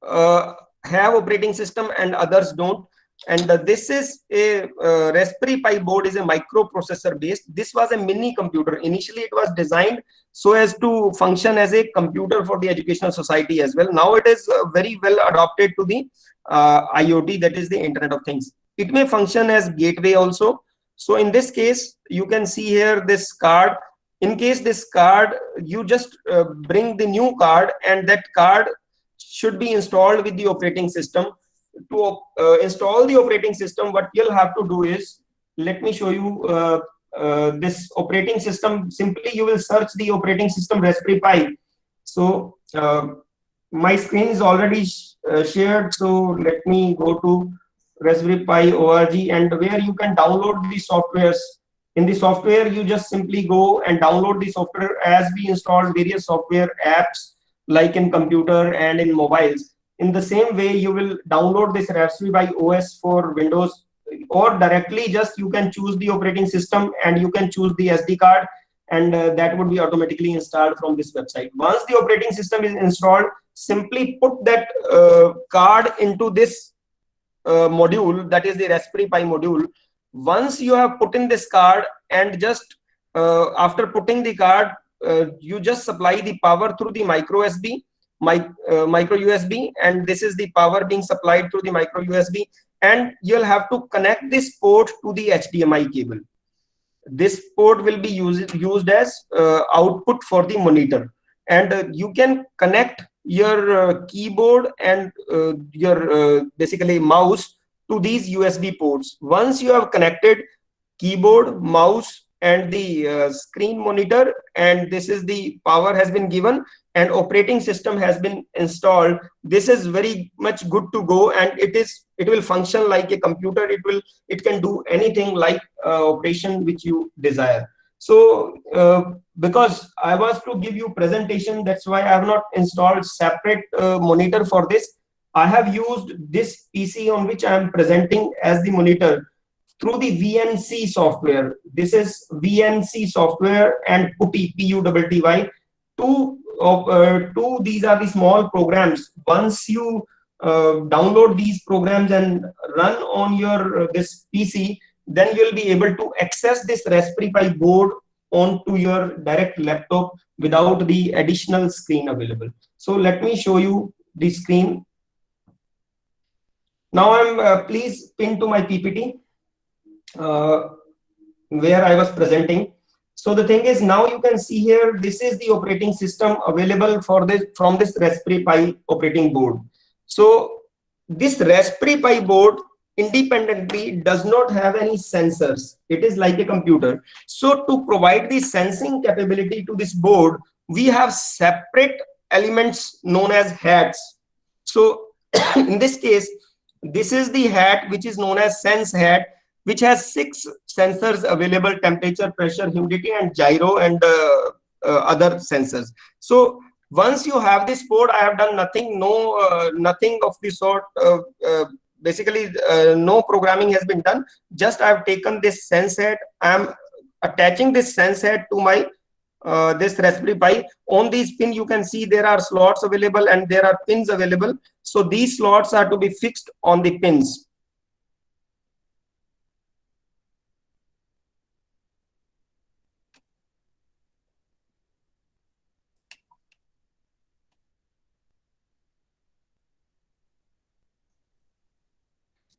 have operating system and others don't. And this is a Raspberry Pi board, is a microprocessor based. This was a mini computer. Initially, it was designed so as to function as a computer for the educational society as well. Now it is very well adopted to the IoT, that is the Internet of Things. It may function as gateway also. So in this case, you can see here this card. In case this card, you just bring the new card, and that card should be installed with the operating system. To install the operating system, what you'll have to do is, let me show you this operating system. Simply, you will search the operating system Raspberry Pi. So my screen is already shared. So let me go to Raspberry Pi org, and where you can download the softwares. In the software, you just simply go and download the software, as we install various software apps like in computer and in mobiles. in the same way, you will download this Raspberry Pi OS for Windows, or directly just you can choose the operating system and you can choose the SD card, and that would be automatically installed from this website. Once the operating system is installed, simply put that card into this module, that is the Raspberry Pi module. Once you have put in this card, and just after putting the card, you just supply the power through the micro USB, and this is the power being supplied through the micro USB, and you'll have to connect this port to the HDMI cable. This port will be used as output for the monitor, and you can connect your keyboard and your basically mouse to these USB ports. Once you have connected keyboard, mouse, and the screen monitor, and this is the power has been given and operating system has been installed, this is very much good to go, and it will function like a computer. It can do anything like operation which you desire. So because I was to give you presentation, that's why I have not installed separate monitor for this. I have used this PC on which I am presenting as the monitor through the VNC software. This is VNC software and PuTTY, PuTTY. These are the small programs. Once you download these programs and run on your this PC, then you'll be able to access this Raspberry Pi board onto your direct laptop without the additional screen available. So let me show you the screen. Now I'm please pin to my PPT where I was presenting. So the thing is, now you can see here, this is the operating system available for this from this Raspberry Pi operating board. So this Raspberry Pi board independently does not have any sensors. It is like a computer. So to provide the sensing capability to this board, we have separate elements known as hats. So in this case, this is the hat which is known as sense hat, which has 6 sensors available: temperature, pressure, humidity, and gyro, and other sensors. So once you have this board, I have done nothing, nothing of the sort. Basically, no programming has been done. Just I have taken this sense head. I am attaching this sense head to my this Raspberry Pi. On these pin, you can see there are slots available and there are pins available. So these slots are to be fixed on the pins.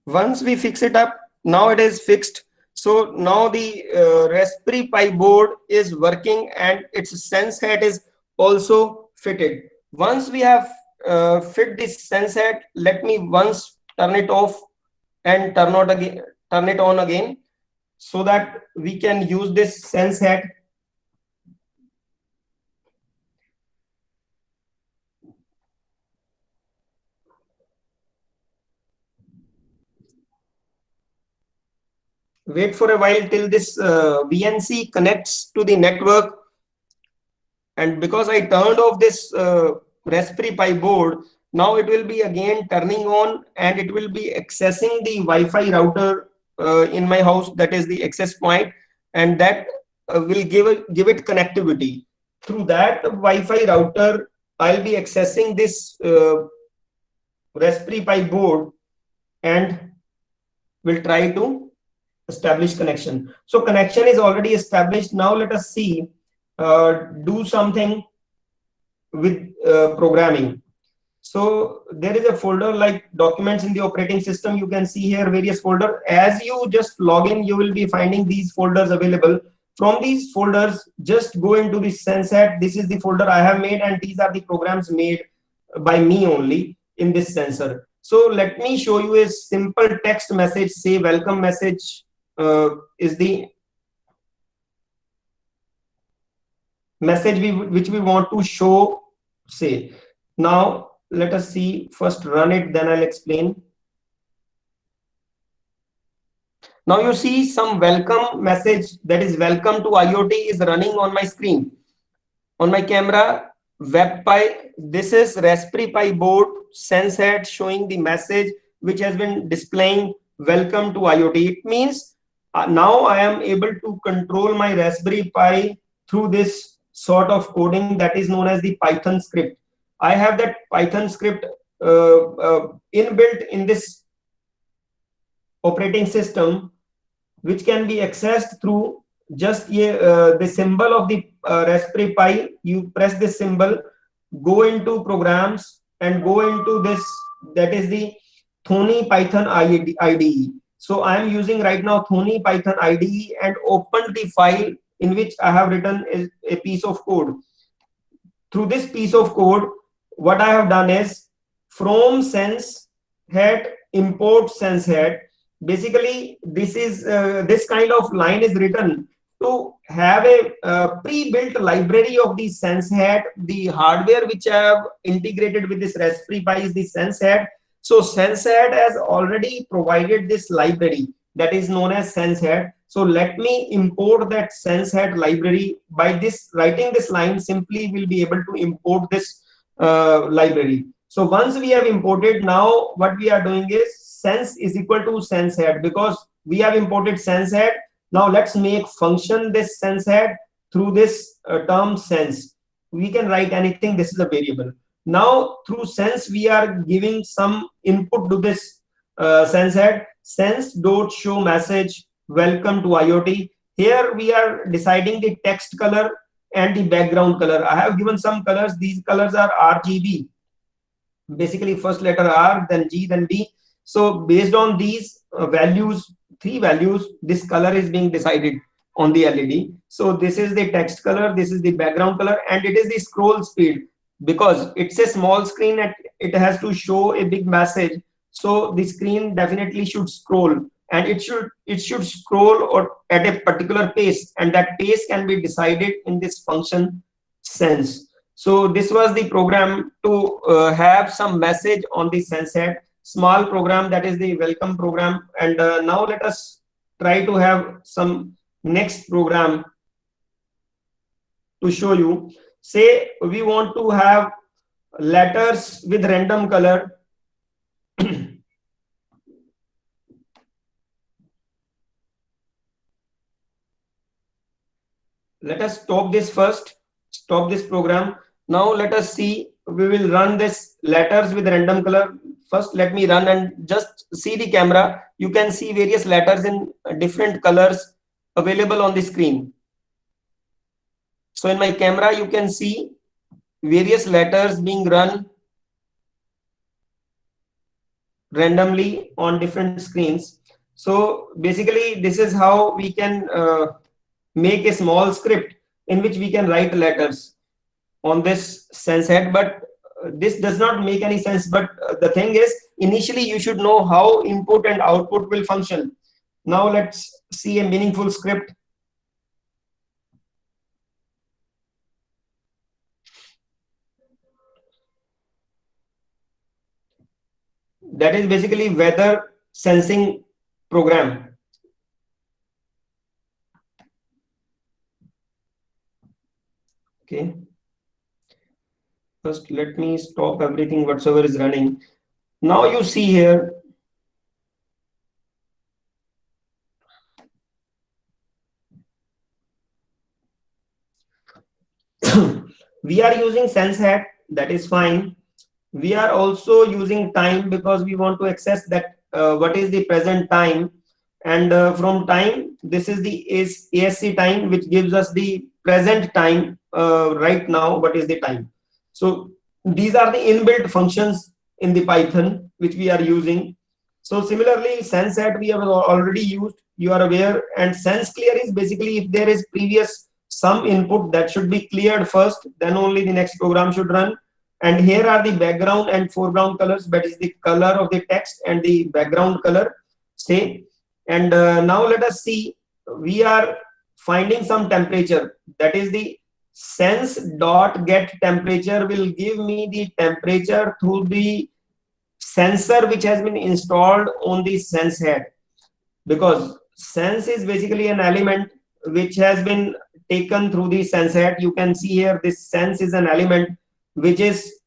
Once we fix it up, now it is fixed. So now the Raspberry Pi board is working and its sense head is also fitted. Once we have fit this sense head, let me once turn it off and turn it on again, so that we can use this sense head. Wait for a while till this VNC connects to the network. And because I turned off this Raspberry Pi board, now it will be again turning on and it will be accessing the Wi-Fi router in my house, that is the access point, and that will give it connectivity. Through that Wi-Fi router, I'll be accessing this Raspberry Pi board and will try to establish connection. So connection is already established. Now let us see, do something with programming. So there is a folder like documents in the operating system. You can see here various folders. As you just log in, you will be finding these folders available. From these folders, just go into the SenseHat. This is the folder I have made, and these are the programs made by me only in this sensor. So let me show you a simple text message. Say welcome message is the message which we want to show. Say now, let us see, first run it, then I'll explain. Now you see some welcome message, that is welcome to IoT, is running on my screen. On my camera, WebPi, this is Raspberry Pi board sense head showing the message which has been displaying welcome to IoT. It means now I am able to control my Raspberry Pi through this sort of coding that is known as the Python script. I have that Python script inbuilt in this operating system, which can be accessed through just the symbol of the Raspberry Pi. You press this symbol, go into programs and go into this, that is the Thonny Python IDE. So I am using right now Thonny Python IDE and open the file in which I have written a piece of code. Through this piece of code, what I have done is from sense head import sense head. Basically, this is this kind of line is written to have a pre-built library of the sense head. The hardware which I have integrated with this Raspberry Pi is the sense head. So sense head has already provided this library that is known as sense head. So let me import that sense head library. By this writing this line, simply we'll be able to import this library. So once we have imported, now what we are doing is sense is equal to sense head, because we have imported sense head. Now let's make function this sense head through this term sense. We can write anything. This is a variable. Now through sense we are giving some input to this sense head. Sense dot show message welcome to IoT. Here we are deciding the text color and the background color. I have given some colors. These colors are RGB. Basically first letter R, then G, then B. So based on these values, 3 values, this color is being decided on the LED. So this is the text color, this is the background color, and it is the scroll speed. Because it's a small screen and it has to show a big message, so the screen definitely should scroll, and it should scroll or at a particular pace, and that pace can be decided in this function sense. So this was the program to have some message on the sense head. Small program, that is the welcome program. And now let us try to have some next program to show you. Say we want to have letters with random color. Let us stop this first, stop this program. Now let us see, we will run this letters with random color. First let me run and just see the camera. You can see various letters in different colors available on the screen. So in my camera you can see various letters being run randomly on different screens. So basically this is how we can make a small script in which we can write letters on this sense head. But this does not make any sense. But the thing is, initially you should know how input and output will function. Now let's see a meaningful script. That is basically weather sensing program. Okay. First, let me stop everything whatsoever is running. Now you see here, we are using sense head, that is fine. We are also using time because we want to access that what is the present time, and from time, this is the ASC time, which gives us the present time right now. What is the time? So these are the inbuilt functions in the Python which we are using. So similarly, sense head we have already used, you are aware, and sense clear is basically if there is previous some input that should be cleared first, then only the next program should run. And here are the background and foreground colors, that is the color of the text and the background color, say. And now let us see, we are finding some temperature, that is the sense dot get temperature will give me the temperature through the sensor which has been installed on the sense head, because sense is basically an element which has been taken through the sense head. You can see here this sense is an element which is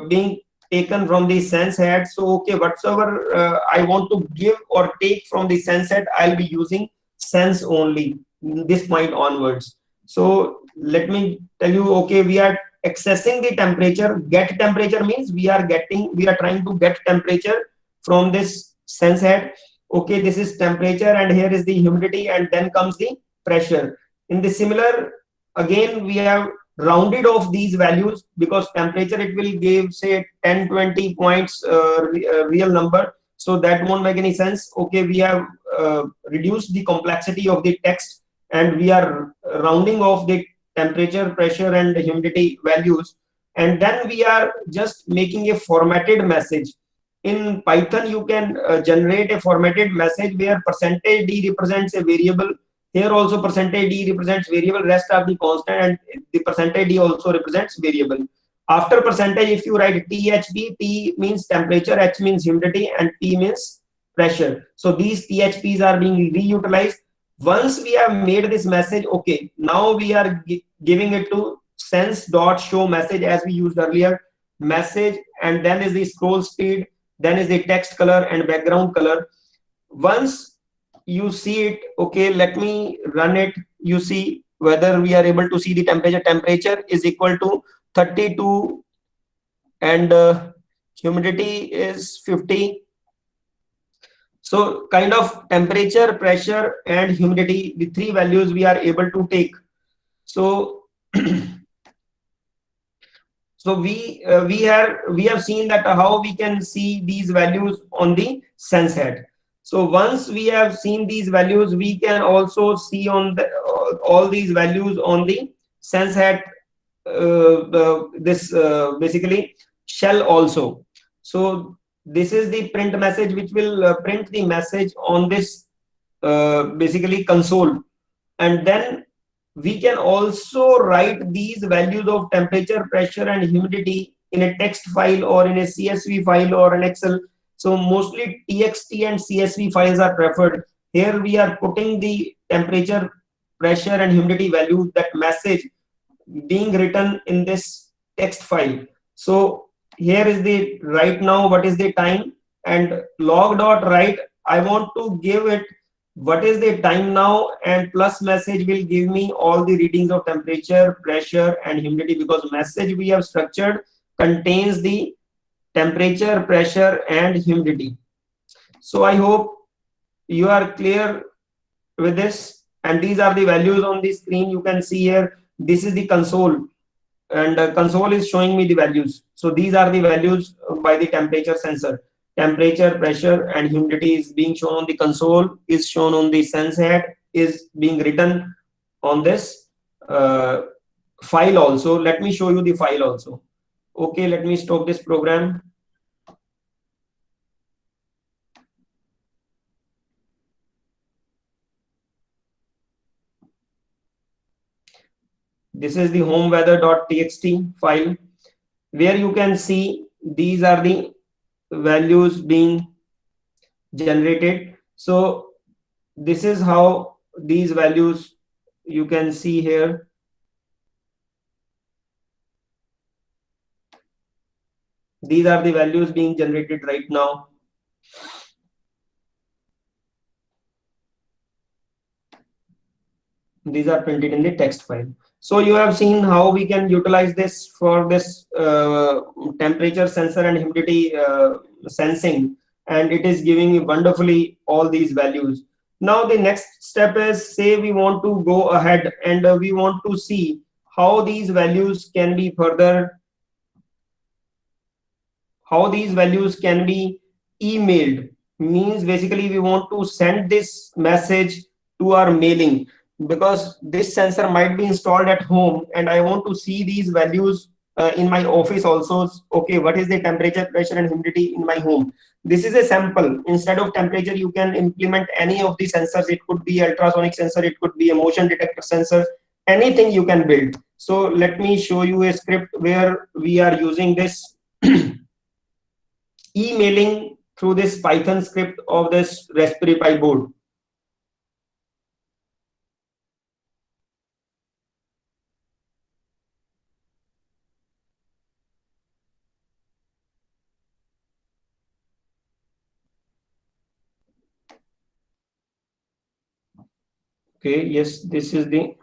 being taken from the sense head. So okay, whatsoever I want to give or take from the sense head, I'll be using sense only this point onwards. So let me tell you, okay, we are accessing the temperature. Get temperature means we are trying to get temperature from this sense head. Okay, this is temperature and here is the humidity, and then comes the pressure. In the similar, again we have rounded off these values, because temperature it will give say 10 20 points real number, so that won't make any sense. Okay, we have reduced the complexity of the text, and we are rounding off the temperature, pressure and humidity values, and then we are just making a formatted message. In Python you can generate a formatted message where percentage d represents a variable. Here also percentage d represents variable, rest are the constant, and the percentage d also represents variable. After percentage, if you write THP, T means temperature, H means humidity, and P means pressure. So these THPs are being reutilized. Once we have made this message, okay, now we are giving it to sense.show message as we used earlier, message, and then is the scroll speed, then is the text color and background color. Once you see it, okay, let me run it. You see whether we are able to see the temperature. Temperature is equal to 32 and humidity is 50. So kind of temperature, pressure and humidity, the three values we are able to take. So so we have seen that how we can see these values on the sense head. So once we have seen these values, we can also see on the all these values on the sense head, basically shell also. So this is the print message, which will print the message on this basically console, and then we can also write these values of temperature, pressure and humidity in a text file or in a CSV file or an Excel. So mostly TXT and CSV files are preferred. Here we are putting the temperature, pressure and humidity value, that message being written in this text file. So here is the right now what is the time, and log.write, I want to give it what is the time now, and plus message will give me all the readings of temperature, pressure and humidity, because message we have structured contains the temperature, pressure and humidity. So I hope you are clear with this, and these are the values on the screen. You can see here, this is the console, and console is showing me the values. So these are the values by the temperature sensor. Temperature, pressure and humidity is being shown on the console, is shown on the sense head, is being written on this file also. Let me show you the file also. Okay, let me stop this program. This is the homeweather.txt file, where you can see these are the values being generated. So this is how these values you can see here. These are the values being generated right now. These are printed in the text file. So you have seen how we can utilize this for this temperature sensor and humidity sensing, and it is giving you wonderfully all these values. Now the next step is, say we want to go ahead and we want to see how these values can be further, how these values can be emailed. Means basically we want to send this message to our mailing, because this sensor might be installed at home and I want to see these values in my office also. Okay, what is the temperature, pressure and humidity in my home? This is a sample. Instead of temperature, you can implement any of the sensors. It could be ultrasonic sensor, it could be a motion detector sensor, anything you can build. So let me show you a script where we are using this emailing through this Python script of this Raspberry Pi board. Okay, yes, this is the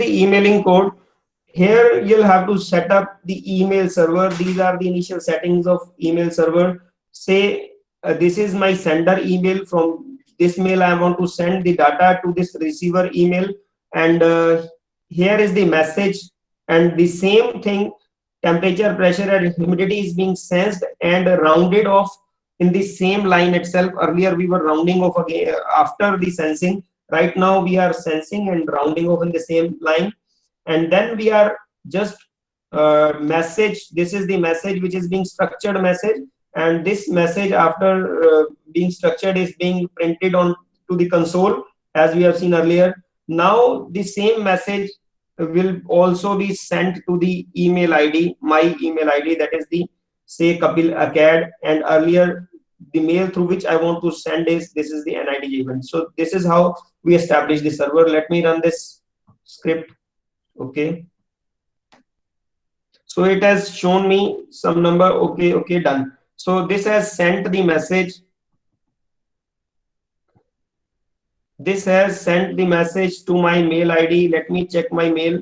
emailing code. Here you'll have to set up the email server. These are the initial settings of email server. Say this is my sender email. From this mail I want to send the data to this receiver email, and here is the message, and the same thing, temperature, pressure and humidity is being sensed and rounded off in the same line itself. Earlier we were rounding off again after the sensing. Right now we are sensing and rounding off in the same line, and then we are just message. This is the message which is being structured message, and this message after being structured is being printed on to the console as we have seen earlier. Now the same message will also be sent to the email ID, my email ID, that is the say Kapil Acad, and earlier the mail through which I want to send is this is the NID event. So this is how we establish the server. Let me run this script. Okay, so it has shown me some number. Okay, done. So this has sent the message. This has sent the message to my mail ID. Let me check my mail.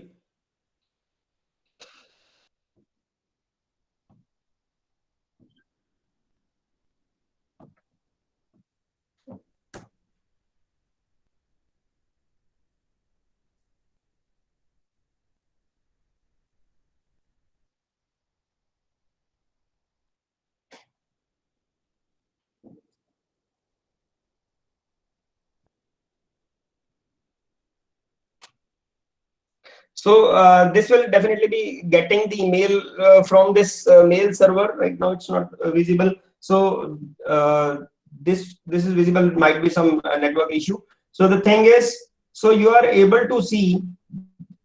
So this will definitely be getting the email from this mail server. Right now it's not visible. So this is visible. It might be some network issue. So the thing is, so you are able to see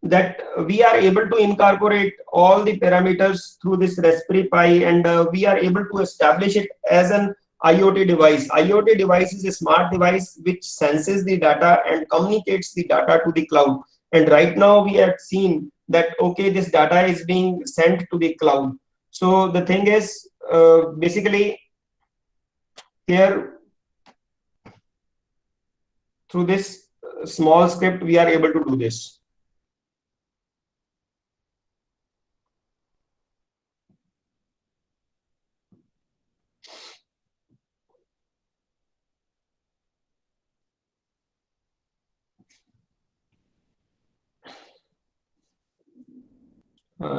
that we are able to incorporate all the parameters through this Raspberry Pi, and we are able to establish it as an IoT device. IoT device is a smart device which senses the data and communicates the data to the cloud. And right now we have seen that, okay, this data is being sent to the cloud. So the thing is, basically here through this small script, we are able to do this.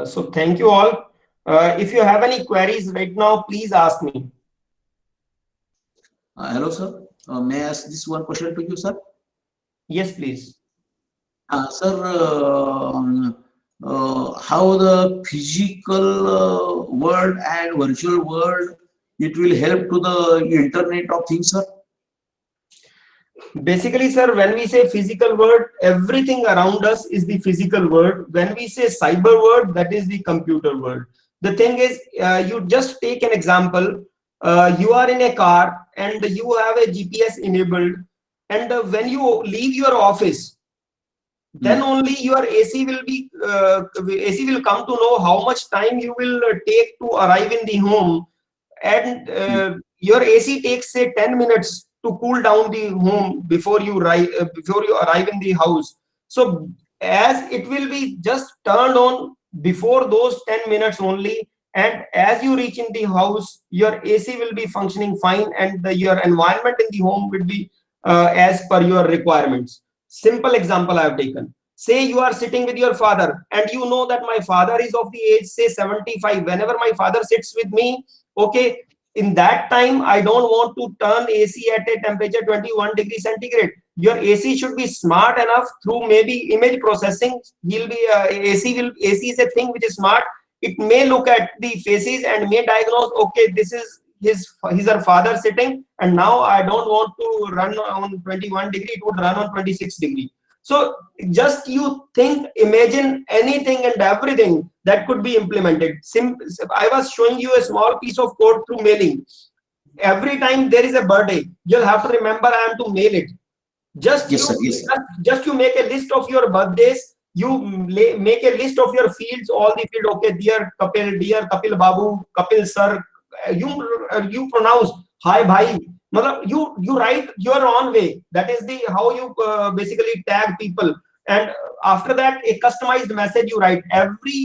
So thank you all. If you have any queries right now, please ask me. Hello, sir. May I ask this one question to you, sir? Yes, please. Sir, how the physical world and virtual world, it will help to the Internet of Things, sir? Basically, sir, when we say physical world, everything around us is the physical world. When we say cyber world, that is the computer world. The thing is, you just take an example. You are in a car and you have a GPS enabled, and when you leave your office, then only your AC will be AC will come to know how much time you will take to arrive in the home, and your AC takes say 10 minutes to cool down the home before you arrive in the house. So as it will be just turned on before those 10 minutes only, and as you reach in the house, your AC will be functioning fine, and your environment in the home will be as per your requirements. Simple example I have taken. Say you are sitting with your father, and you know that my father is of the age say 75. Whenever my father sits with me, okay, in that time I don't want to turn AC at a temperature 21 degrees centigrade. Your AC should be smart enough through maybe image processing. He'll be AC is a thing which is smart. It may look at the faces and may diagnose, okay, this is his her father sitting, and now I don't want to run on 21 degree, it would run on 26 degree. So just you think, imagine anything and everything that could be implemented. I was showing you a small piece of code through mailing. Every time there is a birthday, you'll have to remember I am to mail it. Just Yes, you sir. Yes, sir. just you make a list of your birthdays. You make a list of your fields, all the field. Okay, dear Kapil Babu, Kapil sir. You pronounce hi bhai. You write your own way. That is the how you basically tag people. And after that, a customized message you write every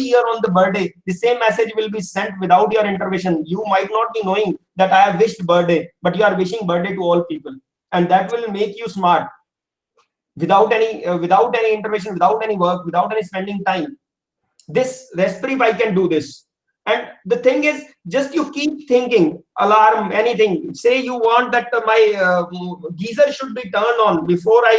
year on the birthday. The same message will be sent without your intervention. You might not be knowing that I have wished birthday, but you are wishing birthday to all people, and that will make you smart without any intervention, without any work, without any spending time. This Raspberry Pi can do this. And the thing is, just you keep thinking, alarm, anything. Say you want that my geyser should be turned on before I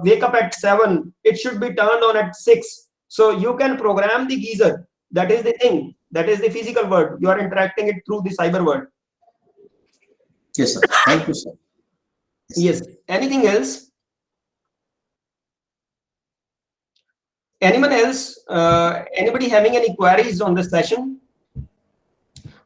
wake up at 7. It should be turned on at 6. So you can program the geyser. That is the thing. That is the physical world. You are interacting it through the cyber world. Yes, sir. Thank you, sir. Yes. Anything else? Anyone else? Anybody having any queries on the session?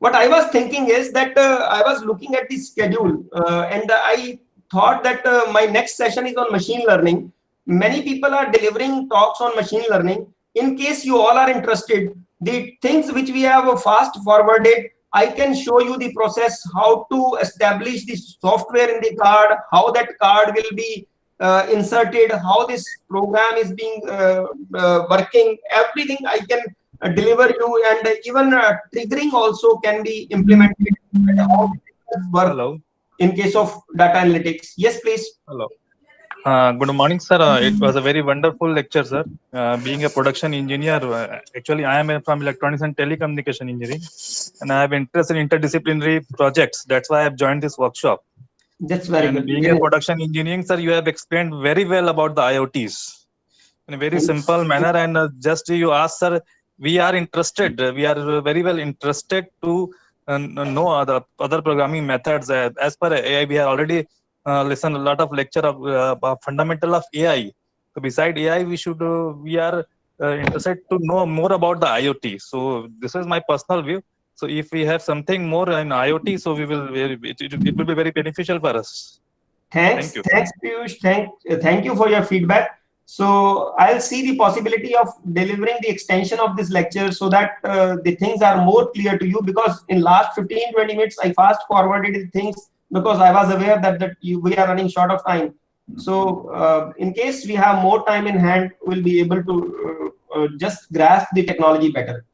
What I was thinking is that I was looking at the schedule and I thought that my next session is on machine learning. Many people are delivering talks on machine learning. In case you all are interested, the things which we have fast forwarded, I can show you the process, how to establish the software in the card, how that card will be inserted, how this program is being working. Everything I can deliver you, and even triggering also can be implemented. How it work. Hello. In case of data analytics. Yes, please. Hello. Good morning, sir. It was a very wonderful lecture, sir. Being a production engineer, actually I am from electronics and telecommunication engineering, and I have interest in interdisciplinary projects. That's why I have joined this workshop. That's very good. Being a production engineering, sir, you have explained very well about the IoTs in a very simple manner. And just you asked, sir, we are interested. We are very well interested to know other programming methods. As per AI, we have already listened a lot of lecture of fundamental of AI. So beside AI, we are interested to know more about the IoT. So this is my personal view. So if we have something more in IoT, so it will be very beneficial for us. Thanks, Piyush. Thank you for your feedback. So I'll see the possibility of delivering the extension of this lecture so that the things are more clear to you, because in last 15-20 minutes, I fast forwarded the things because I was aware that we are running short of time. So in case we have more time in hand, we'll be able to just grasp the technology better.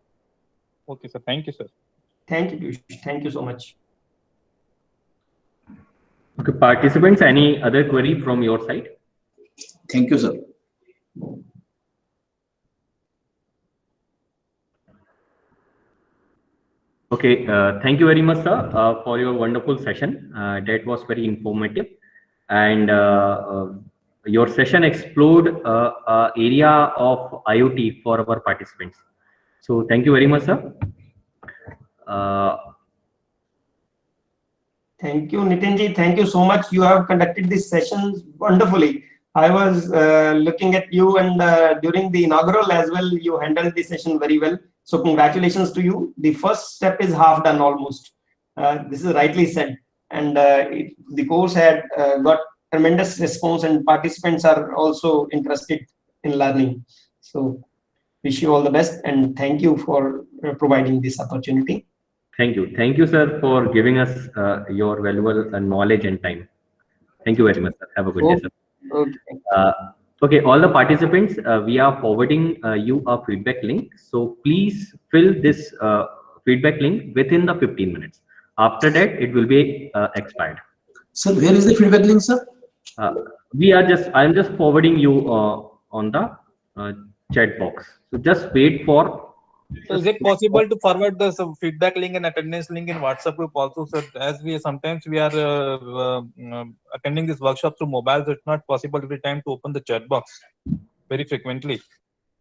Okay, sir. Thank you, sir. Thank you, Piyush. Thank you so much. Okay, participants, any other query from your side? Thank you, sir. Okay, thank you very much, sir, for your wonderful session. That was very informative, and your session explored area of IoT for our participants. So thank you very much, sir. Thank you, Nitinji. Thank you so much. You have conducted this session wonderfully. I was looking at you, and during the inaugural as well, you handled the session very well. So congratulations to you. The first step is half done almost. This is rightly said. And the course had got tremendous response, and participants are also interested in learning. So wish you all the best, and thank you for providing this opportunity. Thank you, sir, for giving us your valuable knowledge and time. Thank you very much, sir. Have a good day, sir. Okay. Okay, all the participants, we are forwarding you a feedback link. So please fill this feedback link within the 15 minutes. After that, it will be expired. Sir, where is the feedback link, sir? I am just forwarding you on the chat box. So just wait for. So is it possible to forward the feedback link and attendance link in WhatsApp group also, sir? As sometimes we are attending this workshop through mobile, so it's not possible every time to open the chat box very frequently.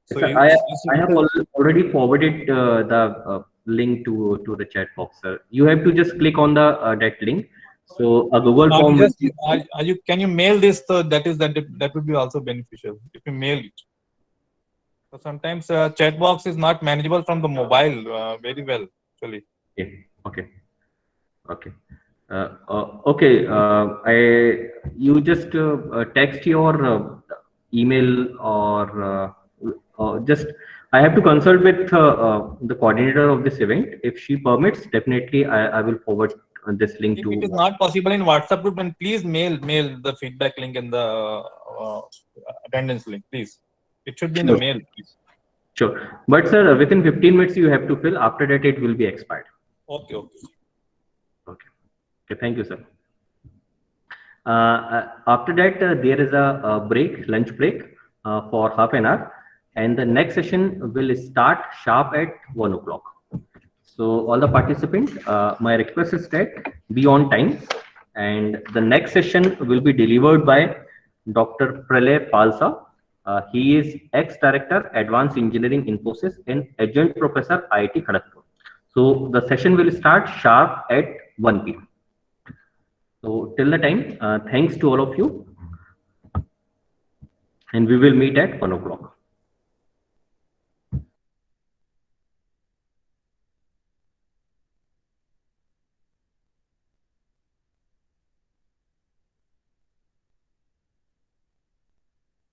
So Sir, I have already forwarded the link to the chat box, sir. You have to just click on the that link. So a Google form. Can you mail this? So that would be also beneficial if you mail it. So sometimes chat box is not manageable from the mobile very well, actually. Okay. You just text your email or just I have to consult with the coordinator of this event. If she permits, definitely I will forward this link If to. it is not possible in WhatsApp group, then please mail the feedback link and the attendance link, please. It should be in the mail, please. Sure, but sir, within 15 minutes you have to fill. After that, it will be expired. Okay. Okay. Thank you, sir. After that, there is a break, lunch break for half an hour, and the next session will start sharp at 1 o'clock. So all the participants, my request is that be on time, and the next session will be delivered by Dr. Pralay Palsa. He is ex-director, Advanced Engineering Infosys and adjunct professor IIT Kharagpur. So the session will start sharp at 1 p.m. So till the time, thanks to all of you, and we will meet at 1 o'clock.